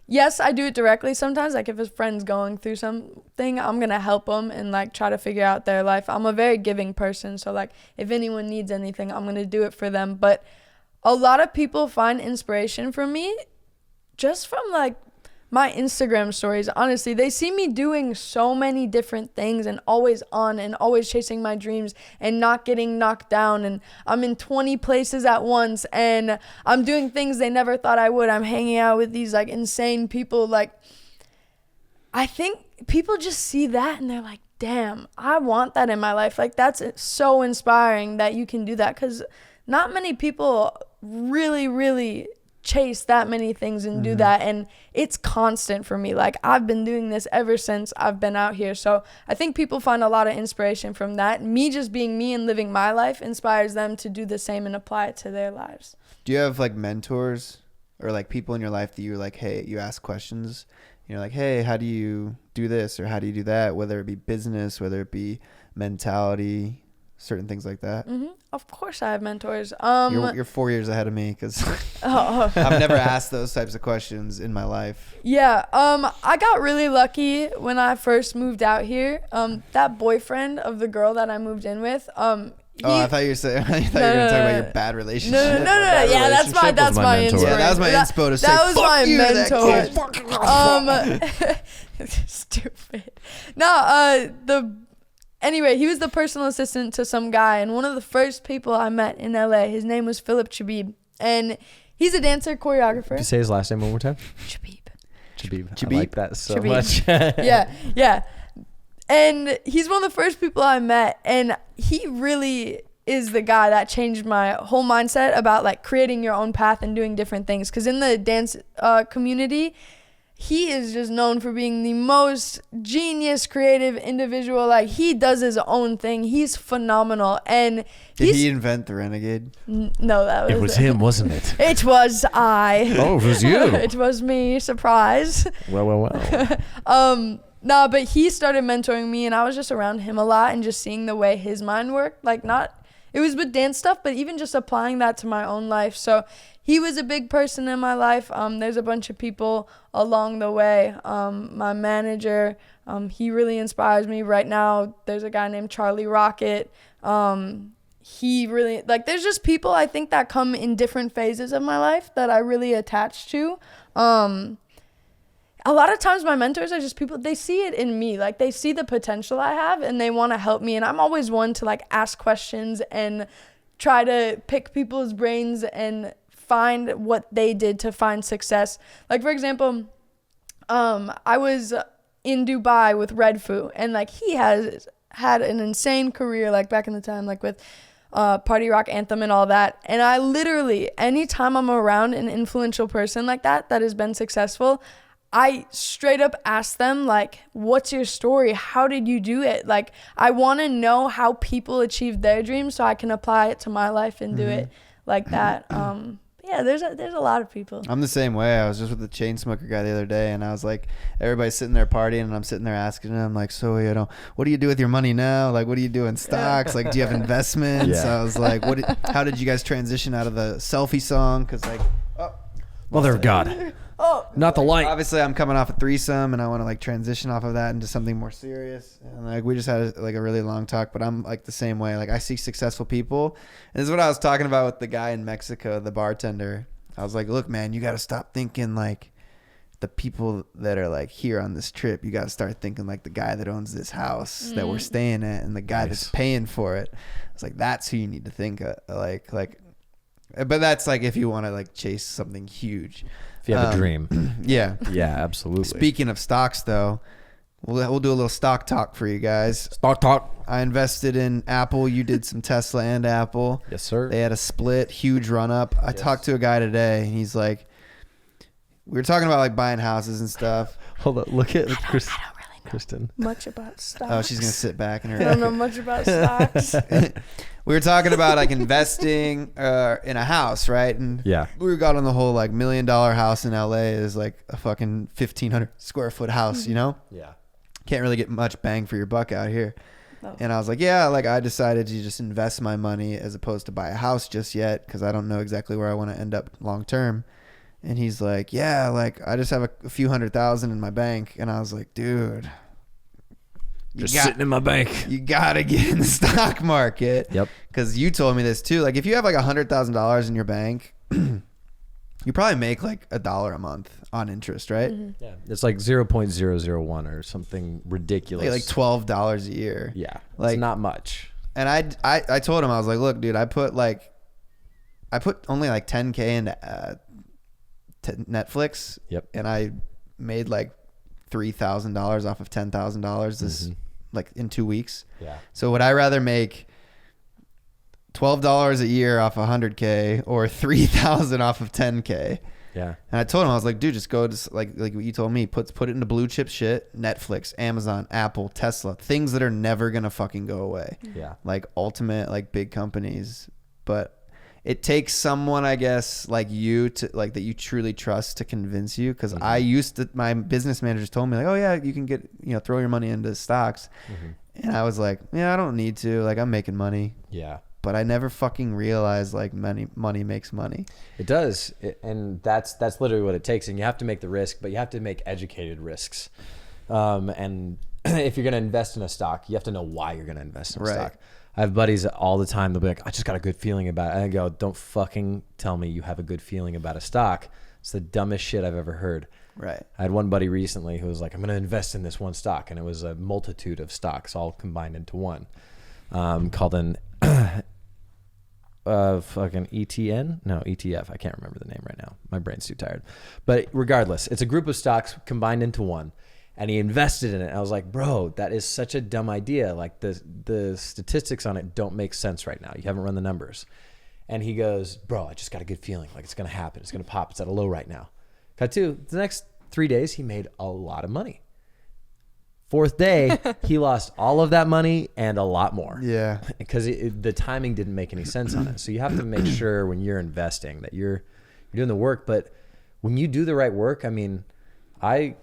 Yes, I do it directly sometimes. Like if a friend's going through something, I'm gonna help them and like try to figure out their life. I'm a very giving person, so like if anyone needs anything, I'm gonna do it for them. But a lot of people find inspiration from me just from like my Instagram stories. Honestly, they see me doing so many different things and always on and always chasing my dreams and not getting knocked down, and I'm in 20 places at once and I'm doing things they never thought I would. I'm hanging out with these like insane people. Like I think people just see that and they're like, damn, I want that in my life. Like that's so inspiring that you can do that, because not many people really chase that many things and do that, and it's constant for me. Like I've been doing this ever since I've been out here, so I think people find a lot of inspiration from that. Me just being me and living my life inspires them to do the same and apply it to their lives. Do you have like mentors or like people in your life that you're like, hey, you ask questions, you're like, hey, how do you do this or how do you do that, whether it be business, whether it be mentality, certain things like that? Of course I have mentors. You're 4 years ahead of me because I've never asked those types of questions in my life. Yeah, I got really lucky when I first moved out here. That boyfriend of the girl that I moved in with, I thought you were saying I thought you were gonna talk about your bad relationship. No. That Yeah, that's my relationship was my my mentor. inspiration. Yeah, that was my inspo to say, That was "Fuck my you to that mentor. Stupid. No, anyway, he was the personal assistant to some guy, and one of the first people I met in LA, his name was Philip Chabib, and he's a dancer choreographer. Could you say his last name one more time? Chabib. Chabib. I like that so Chabib. much. Yeah. And he's one of the first people I met, and he really is the guy that changed my whole mindset about like creating your own path and doing different things. Because in the dance community, he is just known for being the most genius, creative individual. Like he does his own thing. He's phenomenal. And Did he invent the Renegade? No, that was It was him, wasn't it? It was I. Oh, it was you. It was me. Surprise. Well. No, but he started mentoring me, and I was just around him a lot and just seeing the way his mind worked. Like it was with dance stuff, but even just applying that to my own life. So he was a big person in my life. There's a bunch of people along the way. My manager, he really inspires me right now. There's a guy named Charlie Rocket. He really, like, there's just people I think that come in different phases of my life that I really attach to. a lot of times my mentors are just people, they see it in me. Like they see the potential I have and they want to help me. And I'm always one to like ask questions and try to pick people's brains and find what they did to find success. Like for example, I was in Dubai with Redfoo, and like he has had an insane career like back in the time, like with Party Rock Anthem and all that. And I literally, anytime I'm around an influential person like that has been successful, I straight up ask them, like, what's your story? How did you do it? Like, I want to know how people achieve their dreams so I can apply it to my life and do it like that. Yeah, there's a lot of people. I'm the same way. I was just with the chain smoker guy the other day, and I was like, everybody's sitting there partying, and I'm sitting there asking him, like, so, what do you do with your money now? Like, what do you do in stocks? Like, do you have investments? Yeah. I was like, how did you guys transition out of the selfie song? Because, like, Mother of God. Oh, Not the light. obviously I'm coming off a threesome, and I want to, like, transition off of that into something more serious. And, like, we just had, like, a really long talk, but I'm, like, the same way. Like, I see successful people. And this is what I was talking about with the guy in Mexico, the bartender. I was like, look, man, you got to stop thinking, like, the people that are, like, here on this trip. You got to start thinking like the guy that owns this house that we're staying at and the guy that's paying for it. It's like, that's who you need to think like, but that's, like, if you want to, like, chase something huge. If you have a dream. Yeah. Yeah, absolutely. Speaking of stocks, though, we'll do a little stock talk for you guys. Stock talk. I invested in Apple. You did some Tesla and Apple. Yes, sir. They had a split, huge run up. I talked to a guy today, and he's like, we were talking about, like, buying houses and stuff. Hold on. Look at I don't really know Kristen. much about stocks. Oh, she's going to sit back in her. I don't know much about stocks. We were talking about, like, investing in a house, right? And Yeah. we got on the whole, like, $1 million house in LA is like a fucking 1,500 square foot house, you know? Yeah. Can't really get much bang for your buck out here. No. And I was like, yeah, like, I decided to just invest my money as opposed to buy a house just yet, because I don't know exactly where I want to end up long term. And he's like, yeah, like, I just have a few $100,000 in my bank. And I was like, dude, Sitting in my bank. you gotta get in the stock market. Yep. Because you told me this too. Like, if you have like $100,000 in your bank, you probably make like $1 a month on interest, right? Yeah. It's like 0.001 or something ridiculous. Like $12 a year. Yeah. Like, It's not much. And I told him, I was like, look, dude, I put only like 10K into Netflix. Yep. And I made like $3,000 off of $10,000 this like in 2 weeks. Yeah. So would I rather make $12 a year off 100K or $3,000 off of 10K? Yeah. And I told him, I was like, dude, just go to like what you told me, put it into blue chip shit, Netflix, Amazon, Apple, Tesla, things that are never gonna fucking go away. Yeah. Like ultimate, like big companies. But it takes someone, I guess, like you to like that you truly trust to convince you. Because I used to, my business managers told me like, oh yeah, you can get, throw your money into stocks. And I was like, yeah, I don't need to. Like, I'm making money. Yeah. But I never fucking realized like money makes money. It does. And that's literally what it takes. And you have to make the risk, but you have to make educated risks. And if you're going to invest in a stock, you have to know why you're going to invest in a stock. I have buddies all the time. They'll be like, I just got a good feeling about it. And I go, don't fucking tell me you have a good feeling about a stock. It's the dumbest shit I've ever heard. Right. I had one buddy recently who was like, I'm going to invest in this one stock. And it was a multitude of stocks all combined into one, called an fucking ETN? No, ETF. I can't remember the name right now. My brain's too tired. But regardless, it's a group of stocks combined into one. And he invested in it. I was like, bro, that is such a dumb idea. Like the statistics on it don't make sense right now. You haven't run the numbers. And he goes, bro, I just got a good feeling. Like, it's going to happen. It's going to pop. It's at a low right now. Cut to the next 3 days, he made a lot of money. Fourth day, he lost all of that money and a lot more. Yeah. Because the timing didn't make any sense on it. So you have to make sure when you're investing that you're doing the work. But when you do the right work, I mean, I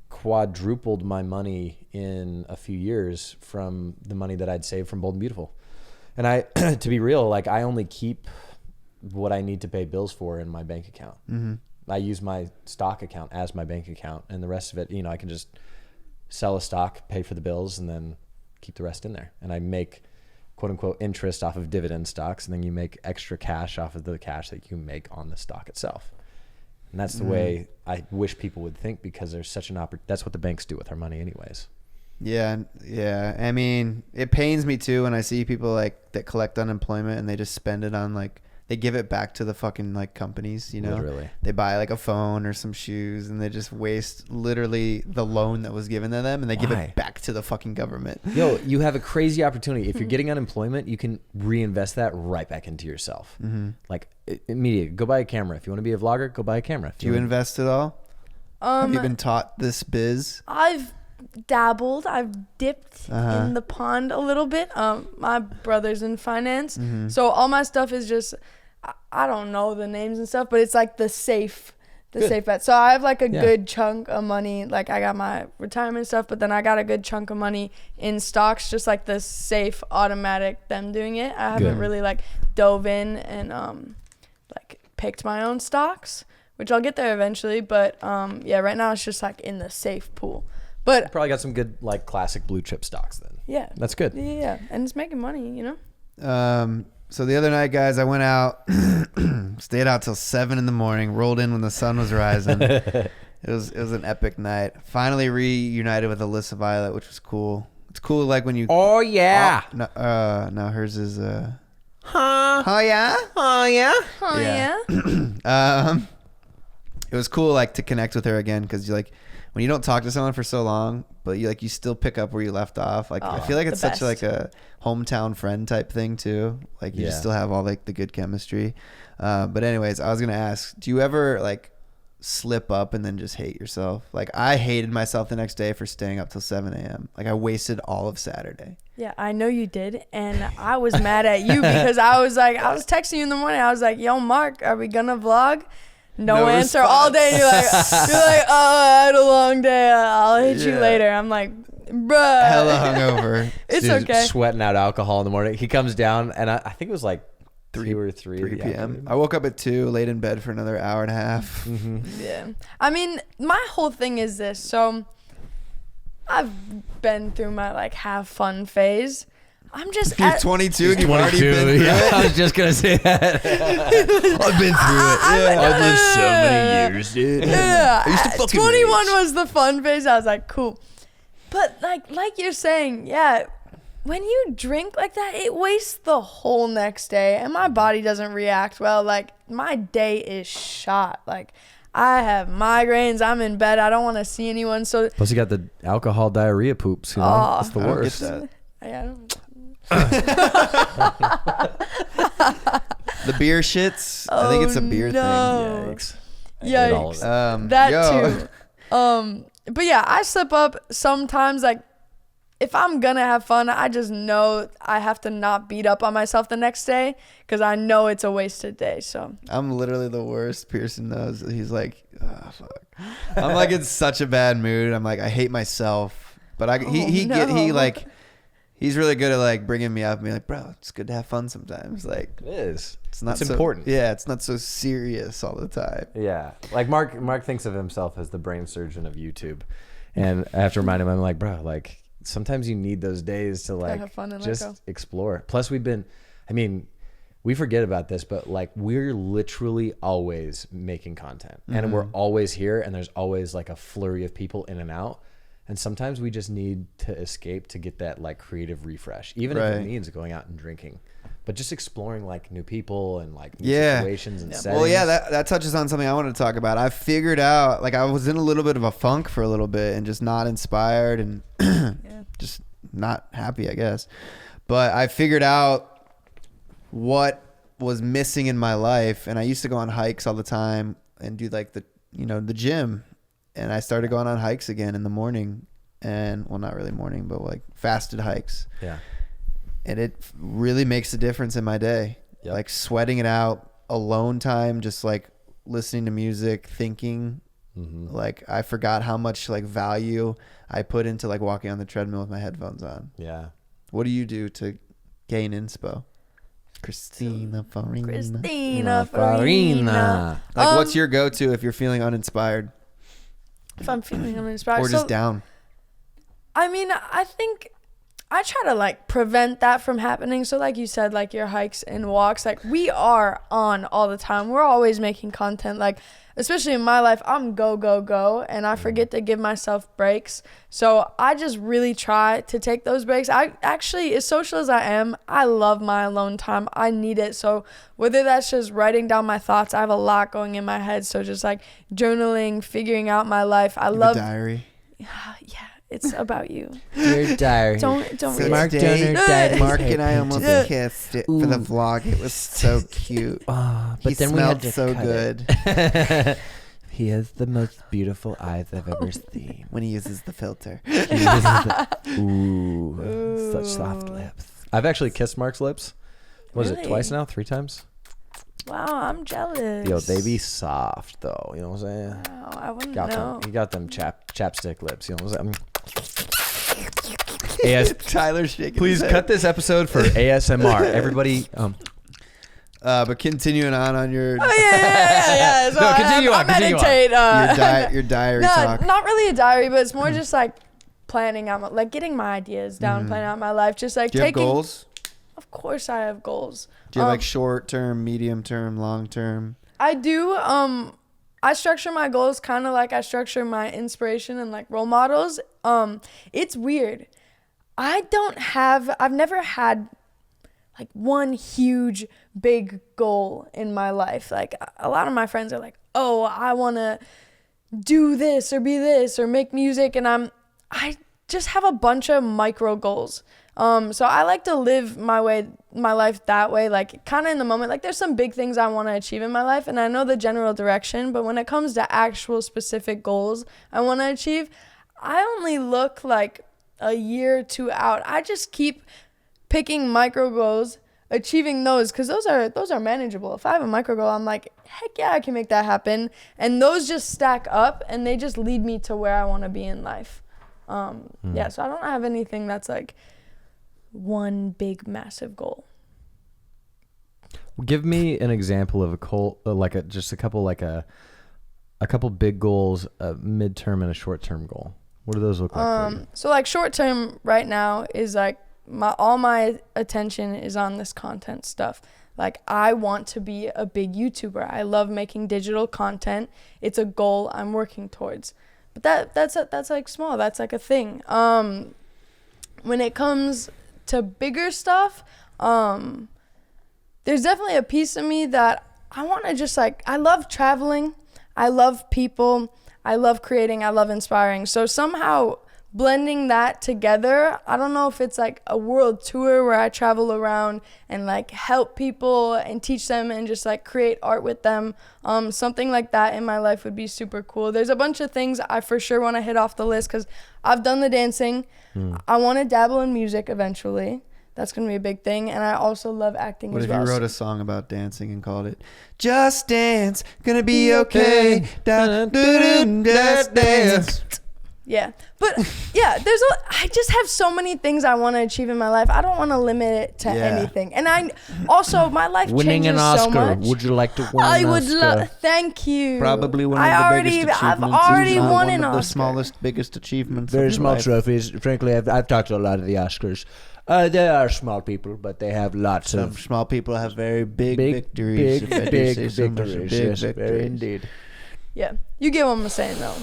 quadrupled my money in a few years from the money that I'd saved from Bold and Beautiful. And I, to be real, like, I only keep what I need to pay bills for in my bank account. I use my stock account as my bank account, and the rest of it, I can just sell a stock, pay for the bills, and then keep the rest in there. And I make quote unquote interest off of dividend stocks, and then you make extra cash off of the cash that you make on the stock itself. And that's the way I wish people would think, because there's such an that's what the banks do with our money anyways. Yeah. I mean, it pains me too when I see people like that collect unemployment and they just spend it on like, they give it back to the fucking like companies, you know. Literally. They buy like a phone or some shoes and they just waste literally the loan that was given to them, and they give it back to the fucking government. Yo, you have a crazy opportunity. If you're getting unemployment, you can reinvest that right back into yourself. Like immediately, go buy a camera. If you want to be a vlogger, go buy a camera. Do you invest at all? Have you been taught this biz? I've dabbled. I've dipped in the pond a little bit. My brother's in finance, so all my stuff is just, I don't know the names and stuff, but it's like the safe bet. So I have like a good chunk of money. Like I got my retirement stuff, but then I got a good chunk of money in stocks, just like the safe automatic them doing it. I haven't really like dove in and like picked my own stocks, which I'll get there eventually. But right now it's just like in the safe pool. But You probably got some good like classic blue chip stocks then. Yeah. That's good. Yeah. And it's making money, you know? So the other night, guys, I went out, stayed out till 7 a.m, rolled in when the sun was rising. It was an epic night. Finally reunited with Alyssa Violet, which was cool. It's cool, like when you. Oh yeah. No, hers is. Huh? Oh yeah. Oh yeah. Oh, Yeah. It was cool, like to connect with her again, because you like when you don't talk to someone for so long, but you still pick up where you left off. Like I feel like it's such like a hometown friend type thing too. Like you just still have all like the good chemistry. But anyways, I was gonna ask, do you ever like slip up and then just hate yourself? Like I hated myself the next day for staying up till 7 a.m. Like I wasted all of Saturday. Yeah, I know you did. And I was mad at you because I was texting you in the morning. I was like, yo, Mark, are we gonna vlog? No answer response. all day. You're like, oh, I had a long day. I'll hit you later. I'm like, bruh. Hella hungover. It's Dude, okay. Sweating out alcohol in the morning. He comes down, and I think it was like 3 or 3 p.m. I woke up at 2, laid in bed for another hour and a half. Yeah. I mean, my whole thing is this. So I've been through my like have fun phase. I'm just You're 22 and you've already been through it. I was just gonna say that. I've been through it. I've lived so many years, dude. Yeah. I used to fucking 21 rage. was the fun phase. I was like, cool. But like you're saying, yeah, when you drink like that, it wastes the whole next day, and my body doesn't react well. Like my day is shot. Like I have migraines. I'm in bed. I don't want to see anyone. So Plus, you got the alcohol diarrhea poops. You know, it's the I don't worst. get that. I don't. The beer shits. I think it's a beer no. thing. Yikes. I hate all of Yikes. it. That too. But yeah, I slip up sometimes. Like if I'm gonna have fun, I just know I have to not beat up on myself the next day, because I know it's a wasted day. So I'm literally the worst. Pearson knows. He's like, oh, fuck. I'm like in such a bad mood. I'm like, I hate myself. But he's really good at like bringing me up and being like, bro, it's good to have fun sometimes. Like It is. it's not It's so important. Yeah, it's not so serious all the time. Yeah, like Mark thinks of himself as the brain surgeon of YouTube, and I have to remind him, I'm like, bro, like sometimes you need those days to like have fun and let just go. explore. Plus, we forget about this, but like we're literally always making content, and we're always here, and there's always like a flurry of people in and out. And sometimes we just need to escape to get that like creative refresh, even if it means going out and drinking, but just exploring like new people and like new situations and settings. Well, yeah, that touches on something I wanted to talk about. I figured out, like I was in a little bit of a funk for a little bit and just not inspired and just not happy, I guess. But I figured out what was missing in my life. And I used to go on hikes all the time and do like the gym. And I started going on hikes again in the morning, and well, not really morning, but like fasted hikes. Yeah. And it really makes a difference in my day. Yep. Like sweating it out, alone time, just like listening to music, thinking. Like I forgot how much like value I put into like walking on the treadmill with my headphones on. Yeah. What do you do to gain inspo? Kristin Farina. Like what's your go-to if you're feeling uninspired? If I'm feeling uninspired, Or just down. I mean, I think I try to like prevent that from happening. So like you said, like your hikes and walks, like we are on all the time. We're always making content. Like especially in my life, I'm go, and I forget to give myself breaks. So I just really try to take those breaks. I actually, as social as I am, I love my alone time. I need it. So whether that's just writing down my thoughts, I have a lot going in my head. So just like journaling, figuring out my life. I love a diary. Yeah. It's about you. Your diary. Don't So read Mark it. Dohner died. Mark and I almost Yeah. kissed it for the vlog. It was so cute. But He then we smelled had to so cut good it. He has the most beautiful eyes I've ever seen. when he uses the filter. Ooh, such soft lips. I've actually kissed Mark's lips. Was it Really? twice now? 3 times? Wow, I'm jealous. Yo, they be soft though. You know what I'm saying? Wow, I wouldn't Got know. them. He got them chapstick lips. You know what I'm saying? AS, Tyler's shaking. please his head. cut this episode for ASMR. Everybody, But continuing on your Oh yeah. So No, continue I on, continue on. meditate. your diary No, talk. not really a diary, but it's more just like planning out, like getting my ideas down, planning out my life. Just like Do you have taking. goals? Of course, I have goals. Do you have like short term, medium term, long term? I do. I structure my goals kind of like I structure my inspiration and like role models. It's weird. I've never had like one huge big goal in my life. Like a lot of my friends are like, oh, I want to do this or be this or make music. And I just have a bunch of micro goals. So I like to live my life that way, like kind of in the moment. Like there's some big things I want to achieve in my life and I know the general direction, but when it comes to actual specific goals I want to achieve, I only look like a year or 2 out. I just keep picking micro goals, achieving those, because those are manageable. If I have a micro goal, I'm like, heck yeah, I can make that happen. And those just stack up and they just lead me to where I want to be in life. Yeah, so I don't have anything that's like one big massive goal. Give me an example of a couple big goals, a midterm and a short term goal. What do those look like for you? So like short term right now is like all my attention is on this content stuff. Like I want to be a big YouTuber. I love making digital content. It's a goal I'm working towards. But that's like small. That's like a thing. When it comes to bigger stuff, there's definitely a piece of me that I want to just like, I love traveling. I love people. I love creating. I love inspiring. So somehow blending that together, I don't know if it's like a world tour where I travel around and like help people and teach them and just like create art with them. Something like that in my life would be super cool. There's a bunch of things I for sure want to hit off the list because I've done the dancing. I want to dabble in music eventually. That's going to be a big thing. And I also love acting What as if well. you wrote a song about dancing and called it Just Dance, gonna be okay. Just dance. Yeah. But yeah, I just have so many things I want to achieve in my life. I don't want to limit it to anything. And I also, my life Winning changes an Oscar. so much. Would you like to win I an would Oscar? love. Thank you. Probably one of I've the biggest achievements. I've already if not won one an of the Oscar. smallest, biggest achievements. Very of your small life. trophies. Frankly, I've talked to a lot of the Oscars. They are small people, but they have lots Some of small people have very big, big victories. Big, if I do big say so much. victories. Big Yes, very victories. indeed. Yeah. You get what I'm saying, though.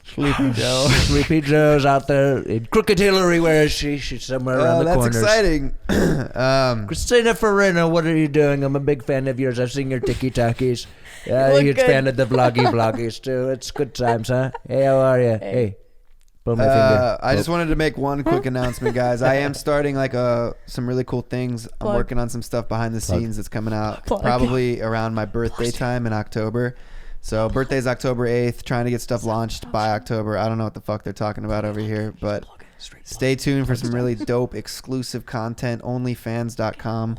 Sleepy Joe. Sleepy Joe's out there in Crooked Hillary. Where is she? She's somewhere around the That's corners. exciting. Kristin Farina, what are you doing? I'm a big fan of yours. I've seen your tiki-takis. Yeah, look you good. expanded the vloggies too. It's good times, huh? Hey, how are you? Hey. Pull my finger. I just wanted to make one quick announcement, guys. I am starting like some really cool things. I'm Plug. working on some stuff behind the scenes that's coming out Plug. probably around my birthday time in October. So birthday's October 8th. Trying to get stuff launched by October. I don't know what the fuck they're talking about over here, but stay tuned for some really dope exclusive content. Onlyfans.com.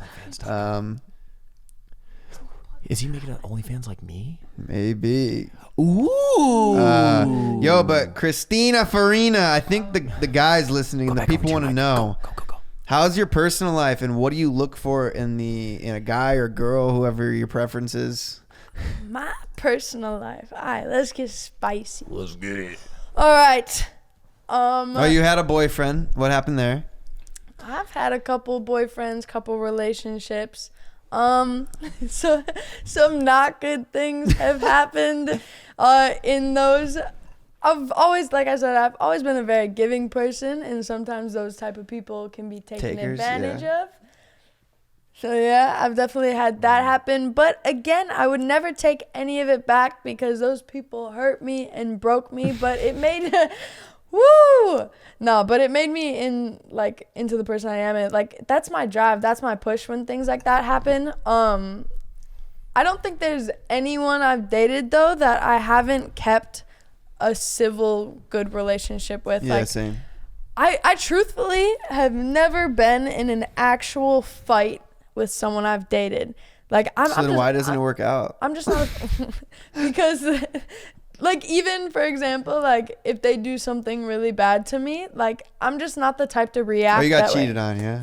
Is he making an OnlyFans like me? Maybe. Ooh. Yo, but Kristin Farina, I think the guys listening, the people want to know. Go. How's your personal life, and what do you look for in a guy or girl, whoever your preference is? My personal life. All right, let's get spicy. Let's get it. All right. Oh, you had a boyfriend. What happened there? I've had a couple boyfriends, couple relationships. So some not good things have happened in those. I've always, like I said, I've always been a very giving person, and sometimes those type of people can be taken advantage of. So yeah, I've definitely had that happen. But again, I would never take any of it back because those people hurt me and broke me. But it made, but it made me into the person I am. And like, that's my drive. That's my push when things like that happen. I don't think there's anyone I've dated though that I haven't kept a civil, good relationship with. Yeah, same. I truthfully have never been in an actual fight with someone I've dated. Like, why doesn't it work out? I'm just not because like, even for example, like if they do something really bad to me, like I'm just not the type to react. Oh, you got that cheated way. on, yeah?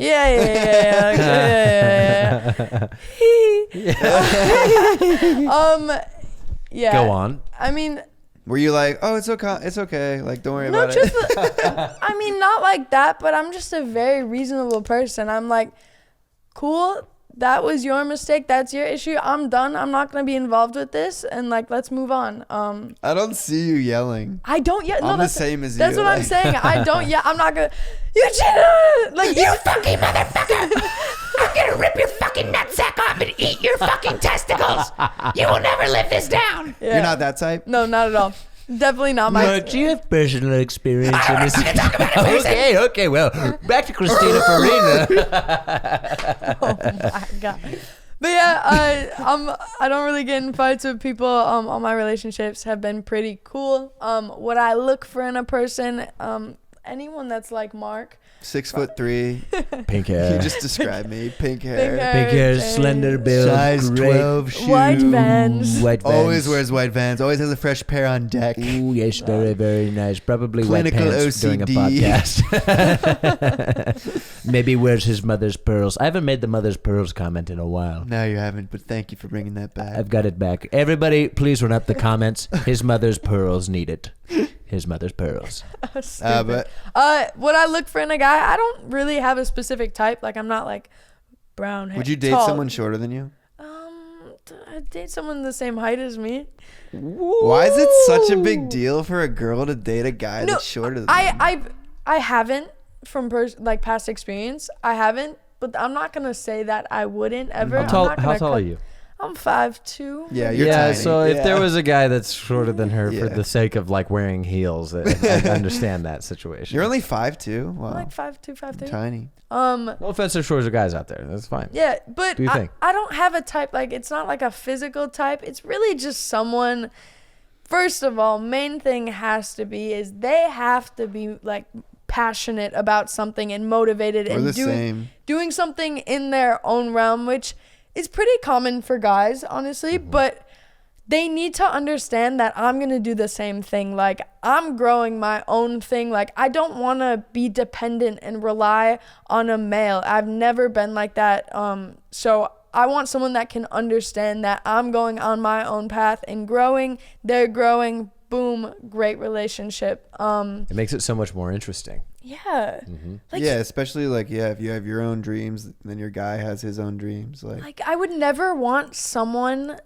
Yeah. Go on. I mean, Were you like, oh, it's okay, like don't worry no, about it? I mean, not like that, but I'm just a very reasonable person. I'm like, cool, that was your mistake, that's your issue, I'm done, I'm not gonna be involved with this, and like, let's move on. I don't see you yelling. I don't yet. No, I'm the same as you. That's what I'm saying. I don't. Yeah, I'm not gonna. You cheated. Like, you fucking motherfucker. I'm gonna rip your fucking nutsack off and eat your fucking testicles. You will never live this down. Yeah. You're not that type? No, not at all. Definitely not my. No, do you have personal experience in I'm this? not gonna talk about it, person. Okay. Well, back to Kristin Farina. Oh my god. But yeah, I don't really get in fights with people. All my relationships have been pretty cool. What I look for in a person, anyone that's like Mark. 6'3". Pink hair. You just described me. Pink hair. Pink hair, slender build, Size great. 12 shoe. White Vans. White Vans. Always wears white Vans. Always has a fresh pair on deck. Ooh, yes, very, very nice. Probably Clinical white pants doing a OCD. podcast. Maybe wears his mother's pearls. I haven't made the mother's pearls comment in a while. No, you haven't, but thank you for bringing that back. I've got it back. Everybody, please run up the comments. His mother's pearls need it. His mother's pearls. But What I look for in a guy, I don't really have a specific type. Like, I'm not like brown hair. would you date tall. someone shorter than you? I'd date someone the same height as me. Why is it such a big deal for a girl to date a guy that's shorter than them? I haven't from past experience. I haven't, but I'm not gonna say that I wouldn't ever. How tall are you? I'm 5'2". Yeah, you're tiny. So if there Yeah. was a guy that's shorter than her for Yeah. the sake of like wearing heels, I understand that situation. You're only 5'2". Wow. I'm like 5'2", 5'3". Tiny. No offense to shorter guys out there. That's fine. Yeah, but Do you think? I don't have a type. Like, it's not like a physical type. It's really just someone. First of all, main thing has to be is they have to be like passionate about something and motivated We're and the same. doing something in their own realm, which is pretty common for guys, honestly. But they need to understand that I'm going to do the same thing. Like, I'm growing my own thing. Like, I don't want to be dependent and rely on a male. I've never been like that. So I want someone that can understand that I'm going on my own path and growing. They're growing. Boom. Great relationship. It makes it so much more interesting. Yeah. Like, Yeah, especially like, if you have your own dreams, then your guy has his own dreams. Like, I would never want someone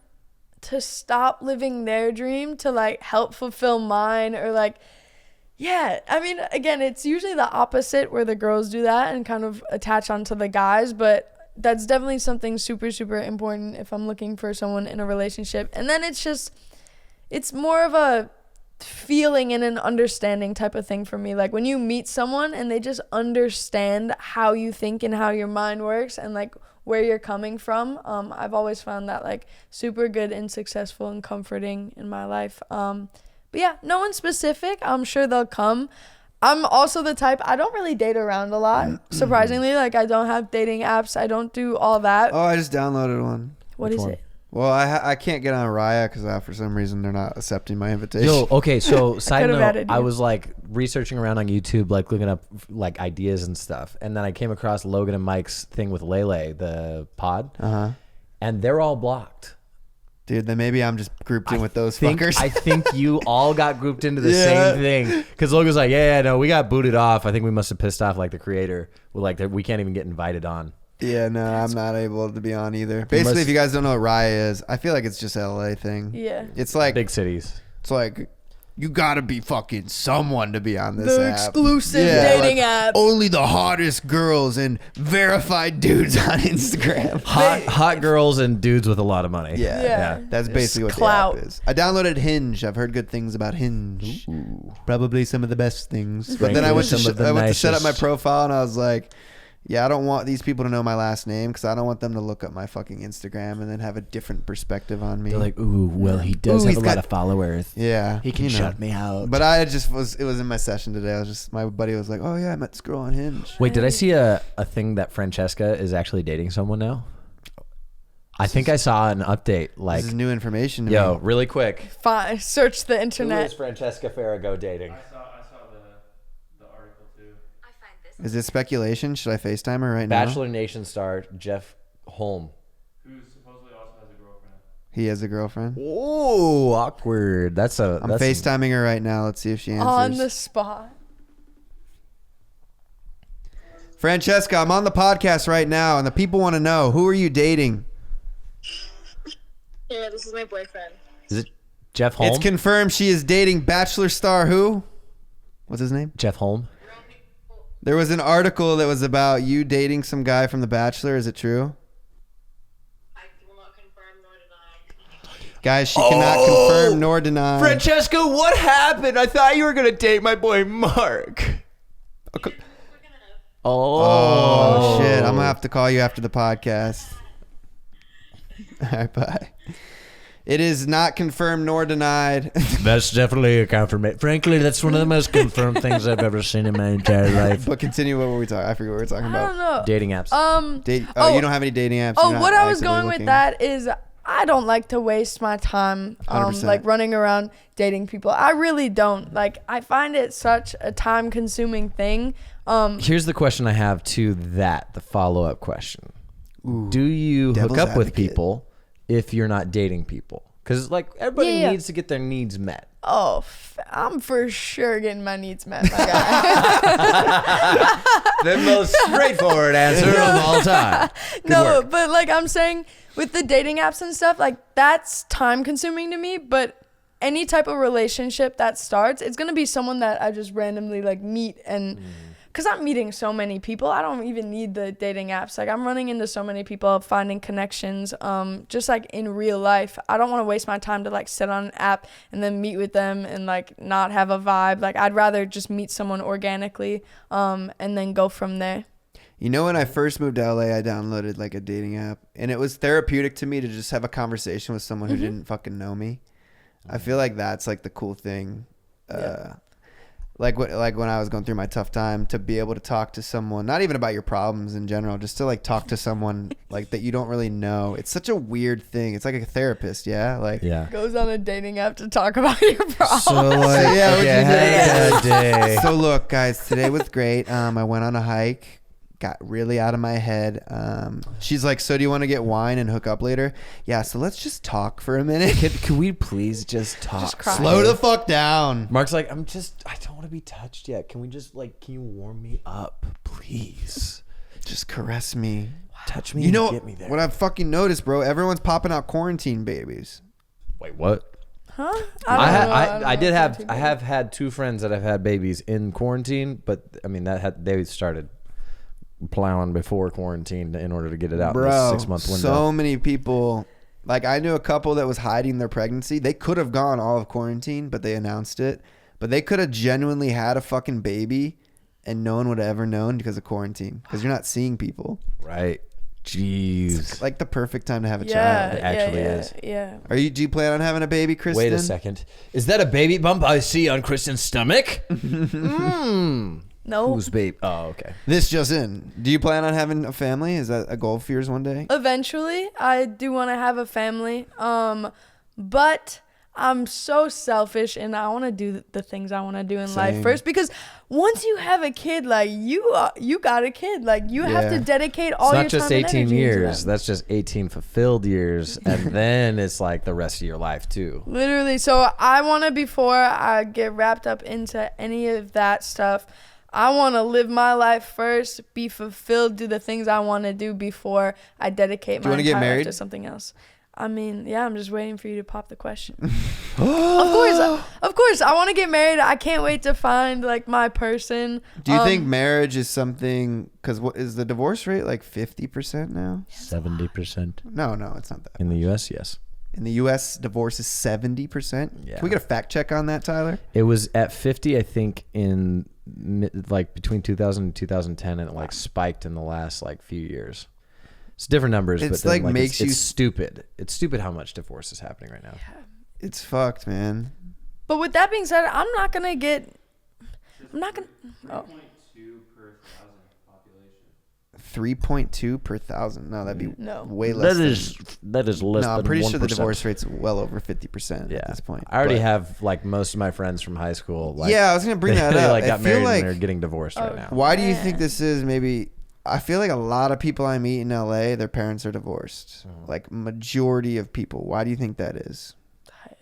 to stop living their dream to like help fulfill mine, or like, yeah, I mean, again, it's usually the opposite where the girls do that and kind of attach onto the guys, but that's definitely something super, super important if I'm looking for someone in a relationship. And then it's more of a feeling and an understanding type of thing for me. Like, when you meet someone and they just understand how you think and how your mind works and like where you're coming from, I've always found that like super good and successful and comforting in my life. But yeah, no one specific. I'm sure they'll come. I'm also the type, I don't really date around a lot, surprisingly. Like, I don't have dating apps. I don't do all that. Oh, I just downloaded one. What is it? Well, I can't get on Raya because for some reason they're not accepting my invitation. Yo, okay, so side could've note, added I you. was like researching around on YouTube, like looking up like ideas and stuff, and then I came across Logan and Mike's thing with Lele, the pod, and they're all blocked. Dude, then maybe I'm just grouped in with those think, fuckers. I think you all got grouped into the same thing. Because Logan's like, yeah, no, we got booted off. I think we must have pissed off like the creator. We're like, we can't even get invited on. Yeah, no, I'm not able to be on either. Basically, if you guys don't know what Raya is, I feel like it's just a LA thing. Yeah. It's like Big cities. It's like you gotta be fucking someone to be on this The app. exclusive Yeah, dating like, app. Only the hottest girls and verified dudes on Instagram. Hot girls and dudes with a lot of money. Yeah. That's basically what clout. the app is. I downloaded Hinge. I've heard good things about Hinge. Probably some of the best things. But then I went to set up my profile and I was like, yeah, I don't want these people to know my last name because I don't want them to look up my fucking Instagram and then have a different perspective on me. They're like, ooh, well, he does have a lot of followers. Yeah, He can shut me out. But I just was. It was in my session today. My buddy was like, "Oh yeah, I met this girl on Hinge." Wait, did I see a thing that Francesca is actually dating someone now? I think I saw an update. Like, This is new information to yo, me. really quick. Fine. Search the Who internet. is Francesca Farrago dating? I saw the article too. Is it speculation? Should I FaceTime her right now? Bachelor Nation star Jeff Holm. Who supposedly also has a girlfriend. He has a girlfriend. Oh, awkward. I'm FaceTiming her right now. Let's see if she answers. On the spot. Francesca, I'm on the podcast right now, and the people want to know, who are you dating? Yeah, this is my boyfriend. Is it Jeff Holm? It's confirmed she is dating Bachelor star who? What's his name? Jeff Holm. There was an article that was about you dating some guy from The Bachelor. Is it true? I will not confirm nor deny. Guys, she cannot confirm nor deny. Francesca, what happened? I thought you were going to date my boy Mark. Oh, shit. I'm going to have to call you after the podcast. All right, bye. It is not confirmed nor denied. That's definitely a confirmation. Frankly, that's one of the most confirmed things I've ever seen in my entire life. But continue, what were we talking? I forget what we were talking I about. don't know. Dating apps. You don't have any dating apps? You're not What I was actively going looking? with that is I don't like to waste my time 100%. like running around dating people. I really don't. Like, I find it such a time consuming thing. Here's the question I have to that, the follow-up question. Do you Devil's hook up with advocate. people if you're not dating people? Because, like, everybody Yeah. needs to get their needs met. Oh, I'm for sure getting my needs met, my guy. The most straightforward answer of all time. No, but like I'm saying with the dating apps and stuff, like that's time consuming to me. But any type of relationship that starts, it's going to be someone that I just randomly like meet. And because I'm meeting so many people, I don't even need the dating apps. Like I'm running into so many people, finding connections, just like in real life. I don't want to waste my time to like sit on an app and then meet with them and like not have a vibe. Like I'd rather just meet someone organically and then go from there. You know, when I first moved to LA, I downloaded like a dating app, and it was therapeutic to me to just have a conversation with someone who didn't fucking know me. I feel like that's like the cool thing. Like when I was going through my tough time, to be able to talk to someone, not even about your problems in general, just to like talk to someone like that you don't really know. It's such a weird thing. It's like a therapist, yeah. Like Goes on a dating app to talk about your problems. So like, yeah, what'd you Good day. So look, guys, today was great. I went on a hike. Got really out of my head. She's like, so do you want to get wine and hook up later? Yeah, so let's just talk for a minute. Can we please just talk? Just cry. Slow the fuck down. Mark's like, I don't want to be touched yet. Can we just can you warm me up, please? Just caress me. Touch me You and know get me there. what I've fucking noticed, bro? Everyone's popping out quarantine babies. Wait, what? Huh? I have had two friends that have had babies in quarantine, but I mean they started plowing before quarantine in order to get it out in a 6-month window. So many people. Like I knew a couple that was hiding their pregnancy. They could have gone all of quarantine, but they announced it. But they could have genuinely had a fucking baby and no one would have ever known because of quarantine. Because you're not seeing people. Right. Jeez. It's like the perfect time to have a Yeah, child. It actually is. Yeah. Do you plan on having a baby, Kristin? Wait a second. Is that a baby bump I see on Kristin's stomach? No. Who's babe? Oh, okay. This just in. Do you plan on having a family? Is that a goal of yours one day? Eventually, I do want to have a family. But I'm so selfish and I want to do the things I want to do in life Same. first, because once you have a kid, like you got a kid, like you have to Yeah. dedicate all It's your not just time and 18 energy into years. them. That's just 18 fulfilled years. And then it's like the rest of your life, too. Literally. So I want to, before I get wrapped up into any of that stuff, I want to live my life first, be fulfilled, do the things I want to do before I dedicate Do you my wanna get entire life married? to something else. I mean, yeah, I'm just waiting for you to pop the question. Of course, I want to get married. I can't wait to find like my person. Do you think marriage is something? Because what is the divorce rate like 50% now? 70%. No, it's not that. In the U.S., yes. In the U.S., divorce is 70%. Yeah. Can we get a fact check on that, Tyler? It was at 50, I think, in like between 2000 and 2010, and it like spiked in the last like few years. It's different numbers, It's but then, like makes it's you- stupid. It's stupid how much divorce is happening right now. It's fucked, man. But with that being said, I'm not gonna. Oh. 3.2 per thousand population. 3.2 per thousand. No, that'd be No. way less. That is less No, than I'm pretty 1%. sure the divorce rate's well over 50% Yeah. at this point. I already But- have like most of my friends from high school. Like, Yeah, I was gonna bring that they up. like I got feel married like- and they're getting divorced right now. Why do you Man. think this is? Maybe I feel like a lot of people I meet in LA, their parents are divorced. Like majority of people. Why do you think that is?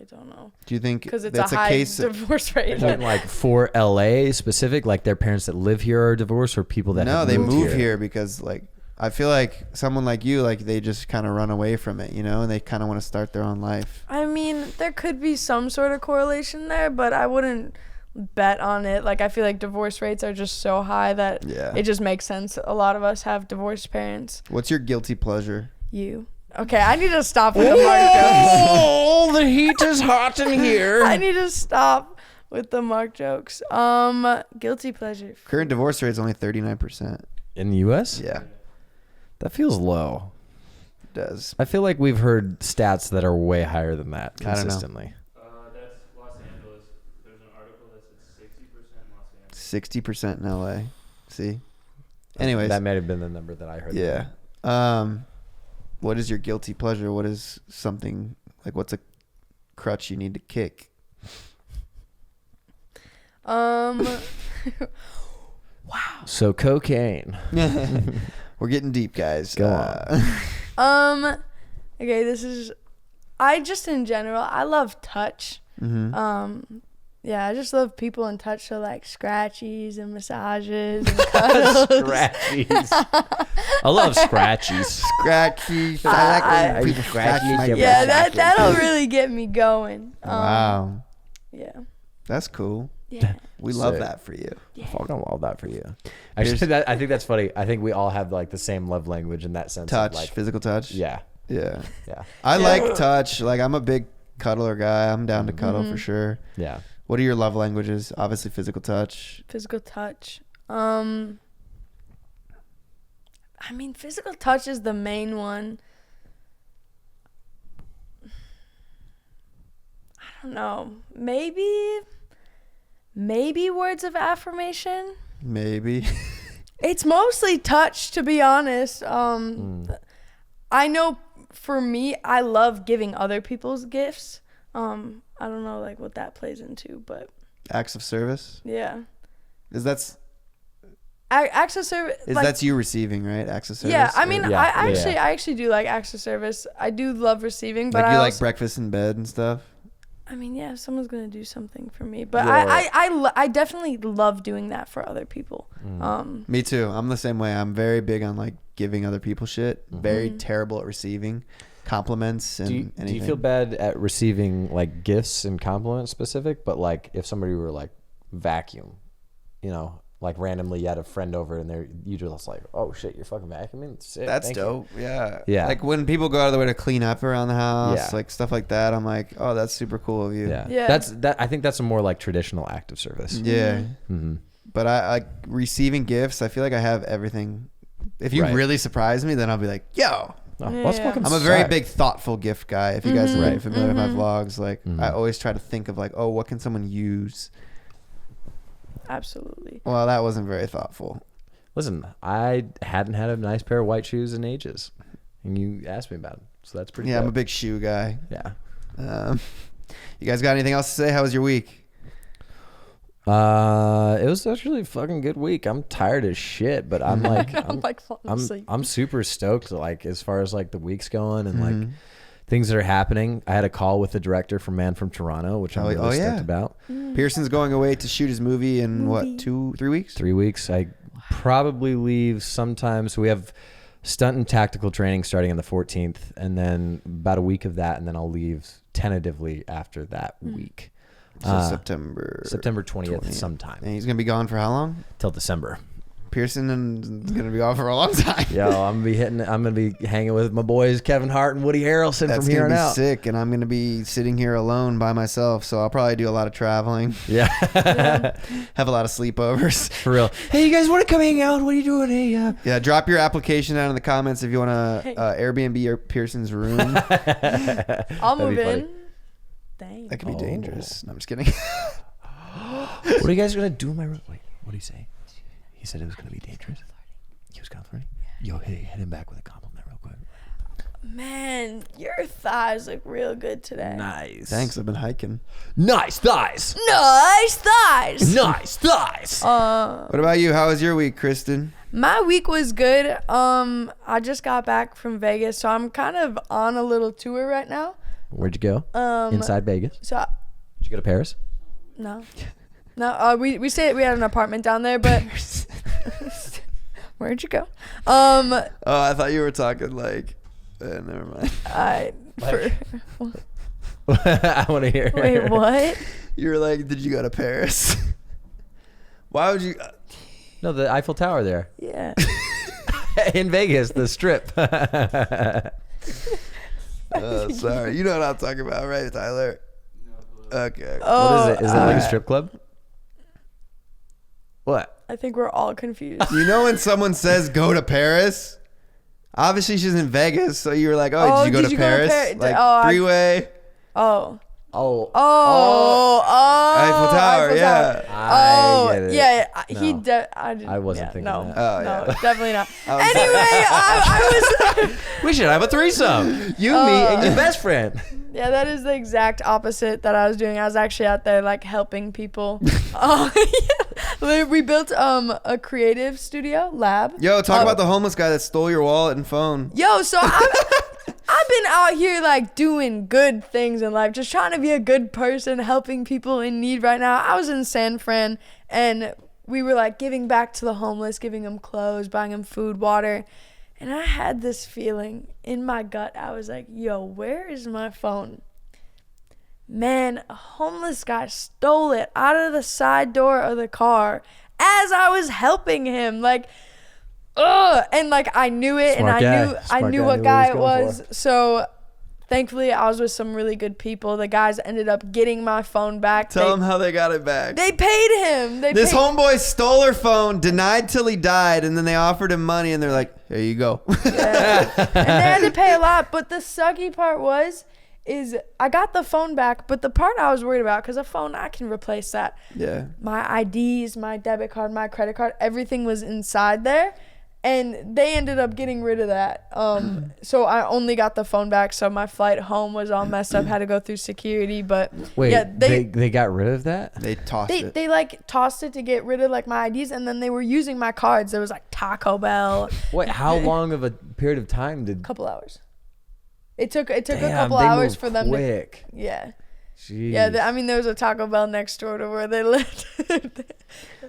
I don't know. Do you think Because it's that's a high case? divorce rate. And like for LA specific, like their parents that live here are divorced, or people that No, have they moved move here because like I feel like someone like you, like they just kind of run away from it, you know, and they kind of want to start their own life. I mean, there could be some sort of correlation there, but I wouldn't bet on it. Like, I feel like divorce rates are just so high that Yeah. it just makes sense. A lot of us have divorced parents. What's your guilty pleasure? You. Okay, I need to stop with the mark jokes. Oh, the heat is hot in here. I need to stop with the mark jokes. Guilty pleasure. Current divorce rate is only 39%. in the U.S. Yeah, That feels low. it does. I feel like we've heard stats that are way higher than that I don't know. consistently. That's Los Angeles. There's an article that said 60% Los Angeles. 60% in LA. See. Anyways, That might have been the number that I heard. yeah. What is your guilty pleasure? What is something like? What's a crutch you need to kick? So cocaine. We're getting deep, guys. Go Okay, this is. I just in general, I love touch. Yeah, I just love people in touch. So like scratchies and massages and cuddles. Scratchies. I love scratchies. Scratchy. I like when people scratch my Yeah, back. that'll really get me going. Wow, Yeah. that's cool. Yeah. We love Sick. that for you. Fucking love that for you. Actually, I think that's funny. I think we all have like the same love language in that sense. Touch, Of like, physical touch. yeah, Yeah. yeah, I like touch. Like I'm a big cuddler guy. I'm down to cuddle for sure. yeah. What are your love languages? Obviously, physical touch. Physical touch. I mean, physical touch is the main one. I don't know. Maybe words of affirmation. Maybe. It's mostly touch, to be honest. I know for me, I love giving other people's gifts. I don't know like what that plays into, but Acts of service. yeah. Is that's Acts of service. is like, that's you receiving, right? Acts of service. yeah, I or- mean, Yeah, I yeah. actually do like acts of service. I do love receiving, but like you I like also, breakfast in bed and stuff. I mean, yeah, if someone's gonna do something for me, but Yeah. I definitely love doing that for other people. Me too. I'm the same way. I'm very big on like giving other people shit. Very terrible at receiving compliments and Do you anything. feel bad at receiving like gifts and compliments specific? But like if somebody were like vacuum, you know, like randomly you had a friend over and you just like, oh shit, you're fucking vacuuming. Sick, That's thank you." dope. Yeah. Yeah. Like when people go out of their way to clean up around the house, Yeah. like stuff like that. I'm like, oh, that's super cool of you. Yeah. Yeah. I think that's a more like traditional act of service. Yeah. Mm-hmm. But I like receiving gifts. I feel like I have everything. If you Right. really surprise me, then I'll be like, yo. Oh, Yeah. that's fucking I'm a very sick. big thoughtful gift guy. If you guys are Right. familiar with my vlogs, like Mhm. I always try to think of like, oh, what can someone use? Absolutely. Well, that wasn't very thoughtful. Listen, I hadn't had a nice pair of white shoes in ages, and you asked me about them, so that's pretty. Yeah, I'm a dope. big shoe guy. Yeah. Um, You guys got anything else to say? How was your week? It was actually a fucking good week. I'm tired as shit, but I'm like, I'm super stoked. Like as far as like the week's going and like things that are happening. I had a call with the director from Man from Toronto, which I'm really stoked about. Pearson's going away to shoot his movie in what, 2-3 weeks? 3 weeks. I probably leave sometime. So we have stunt and tactical training starting on the 14th, and then about a week of that, and then I'll leave tentatively after that week. So September 20th sometime. And he's gonna be gone for how long? Till December. Pearson is gonna be off for a long time. Yo, I'm gonna be hanging with my boys Kevin Hart and Woody Harrelson from here on out. That's gonna be sick, and I'm gonna be sitting here alone by myself, so I'll probably do a lot of traveling. Yeah. Have a lot of sleepovers. For real. Hey, you guys want to come hang out? What are you doing? Hey, yeah, drop your application down in the comments if you want to Airbnb or Pearson's room. I'll move in. Dang. That could be dangerous. No, I'm just kidding. What are you guys gonna do in my room? Wait, what did he say? He said it was gonna be dangerous. He was kind of flirty. Yo, hit him back with a compliment real quick. Man, your thighs look real good today. Nice. Thanks. I've been hiking. Nice thighs. Nice thighs. Nice thighs. What about you? How was your week, Kristin? My week was good. I just got back from Vegas, so I'm kind of on a little tour right now. Where'd you go? Inside Vegas. So Did you go to Paris? no. We had an apartment down there, but where'd you go? Oh, I thought you were talking like. Never mind. I want to hear. Wait, what? You were like, did you go to Paris? Why would you? No, the Eiffel Tower there. Yeah. In Vegas, the Strip. Sorry. You know what I'm talking about, right, Tyler? Okay. Oh, what is it? Is it like a strip club? What? I think we're all confused. You know when someone says go to Paris? Obviously she's in Vegas, so you were like, oh, did you go to Paris? Like three-way. Oh. Oh. Eiffel Tower, yeah. I get it. Yeah. I wasn't thinking that. Oh, no, yeah. definitely not. Anyway, I was. We should have a threesome. You, me, and your best friend. Yeah, that is the exact opposite that I was doing. I was actually out there like helping people. We built a creative studio lab. Yo, talk about the homeless guy that stole your wallet and phone. Yo, so I've been out here like doing good things in life, just trying to be a good person, helping people in need right now. I was in San Fran and we were like giving back to the homeless, giving them clothes, buying them food, water. And I had this feeling in my gut. I was like, yo, where is my phone? Man, a homeless guy stole it out of the side door of the car as I was helping him. Like, and like I knew it. Smart and guy. I knew what guy it was. So thankfully I was with some really good people. The guys ended up getting my phone back. Tell them how they got it back. They paid him. This homeboy stole her phone, denied till he died, and then they offered him money, and they're like, here you go. Yeah. And they had to pay a lot. But the sucky part is I got the phone back, but the part I was worried about, because a phone, I can replace that. Yeah. My IDs, my debit card, my credit card, everything was inside there. And they ended up getting rid of that. So I only got the phone back. So my flight home was all messed up. Had to go through security. But wait, yeah, they got rid of that? They tossed it. They like tossed it to get rid of like my IDs, and then they were using my cards. There was like Taco Bell. Wait, how long of a period of time did? A couple hours. It took a Damn, couple they hours moved for them quick. to. Yeah. Jeez. Yeah, I mean, there was a Taco Bell next door to where they lived.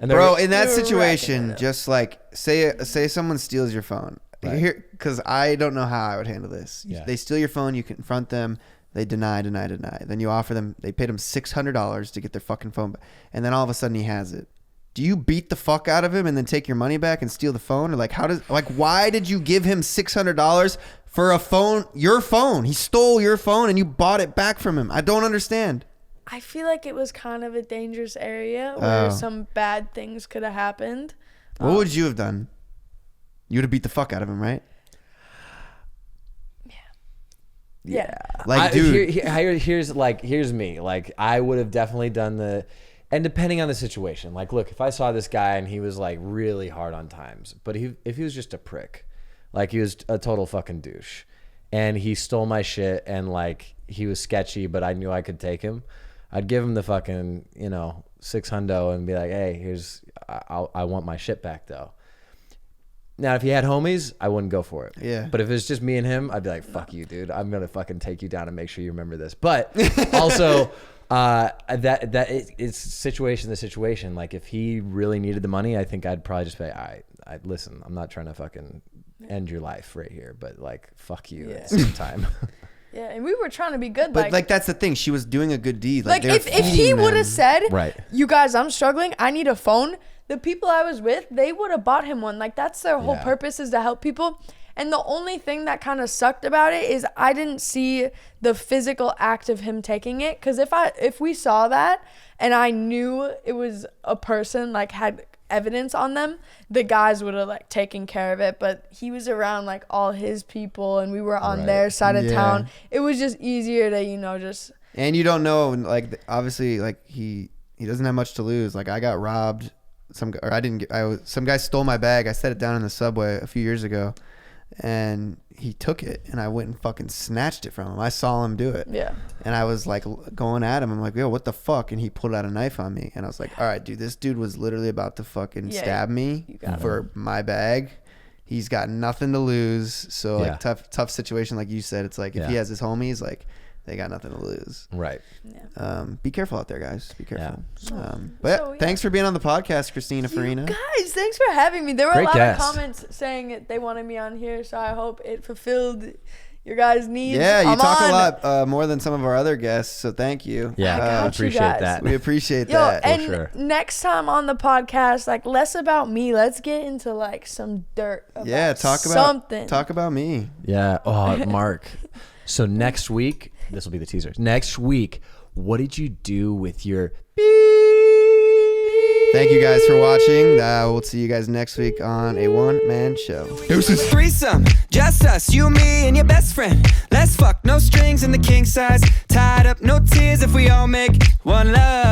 And Bro, in that they were racking situation, it up. just like say someone steals your phone. Right. Here, because I don't know how I would handle this. Yeah. They steal your phone, you confront them, they deny. Then you offer them, they paid him $600 to get their fucking phone back. And then all of a sudden he has it. Do you beat the fuck out of him and then take your money back and steal the phone? Or like, why did you give him $600 for a phone, your phone? He stole your phone and you bought it back from him. I don't understand. I feel like it was kind of a dangerous area where some bad things could have happened. What would you have done? You would have beat the fuck out of him, right? Yeah. Like, dude. Here's me. Like, I would have definitely done and depending on the situation, like, look, if I saw this guy and he was like really hard on times, but if he was just a prick, like he was a total fucking douche, and he stole my shit, and like he was sketchy, but I knew I could take him, I'd give him the fucking, $600 and be like, hey, I want my shit back though. Now, if he had homies, I wouldn't go for it. Yeah. But if it's just me and him, I'd be like, fuck you, dude. I'm going to fucking take you down and make sure you remember this. But also, it's situation to situation. Like, if he really needed the money, I think I'd probably just say, all right, listen, I'm not trying to fucking end your life right here, but like, fuck you at the same time. Yeah, and we were trying to be good. But like that's the thing. She was doing a good deed. Like they were if he feeding would them. have said, Right. you guys, I'm struggling, I need a phone, the people I was with, they would have bought him one. Like that's their whole purpose, is to help people. And the only thing that kind of sucked about it is I didn't see the physical act of him taking it. Because if we saw that and I knew it was a person, like had evidence on them, the guys would have like taken care of it. But he was around like all his people and we were on their side of town. It was just easier to, just. And you don't know, like, obviously, like he doesn't have much to lose. Like, I got robbed. Some guy stole my bag. I set it down in the subway a few years ago, and he took it, and I went and fucking snatched it from him. I saw him do it. Yeah. And I was like going at him. I'm like, yo, what the fuck? And he pulled out a knife on me, and I was like, all right, dude, this dude was literally about to fucking stab me for my bag. He's got nothing to lose. So like tough situation, like you said. It's like if he has his homies, like they got nothing to lose. Right. Yeah. Be careful out there, guys. Be careful. Yeah. But thanks for being on the podcast, Kristin Farina. Guys, thanks for having me. There were Great a lot guest. of comments saying they wanted me on here, so I hope it fulfilled your guys' needs. Yeah, you I'm talk on. a lot more than some of our other guests, so thank you. Yeah, got I you appreciate guys. that. We appreciate Yo, that. and sure. next time on the podcast, like less about me. Let's get into like some dirt. About something. Talk about me. Yeah. Oh, Mark. So next week, this will be the teaser. Next week, what did you do with your Thank you guys for watching. We'll see you guys next week on a one-man show. Deuces. Threesome, just us, you, me, and your best friend. Let's fuck, no strings in the king size. Tied up, no tears if we all make one love.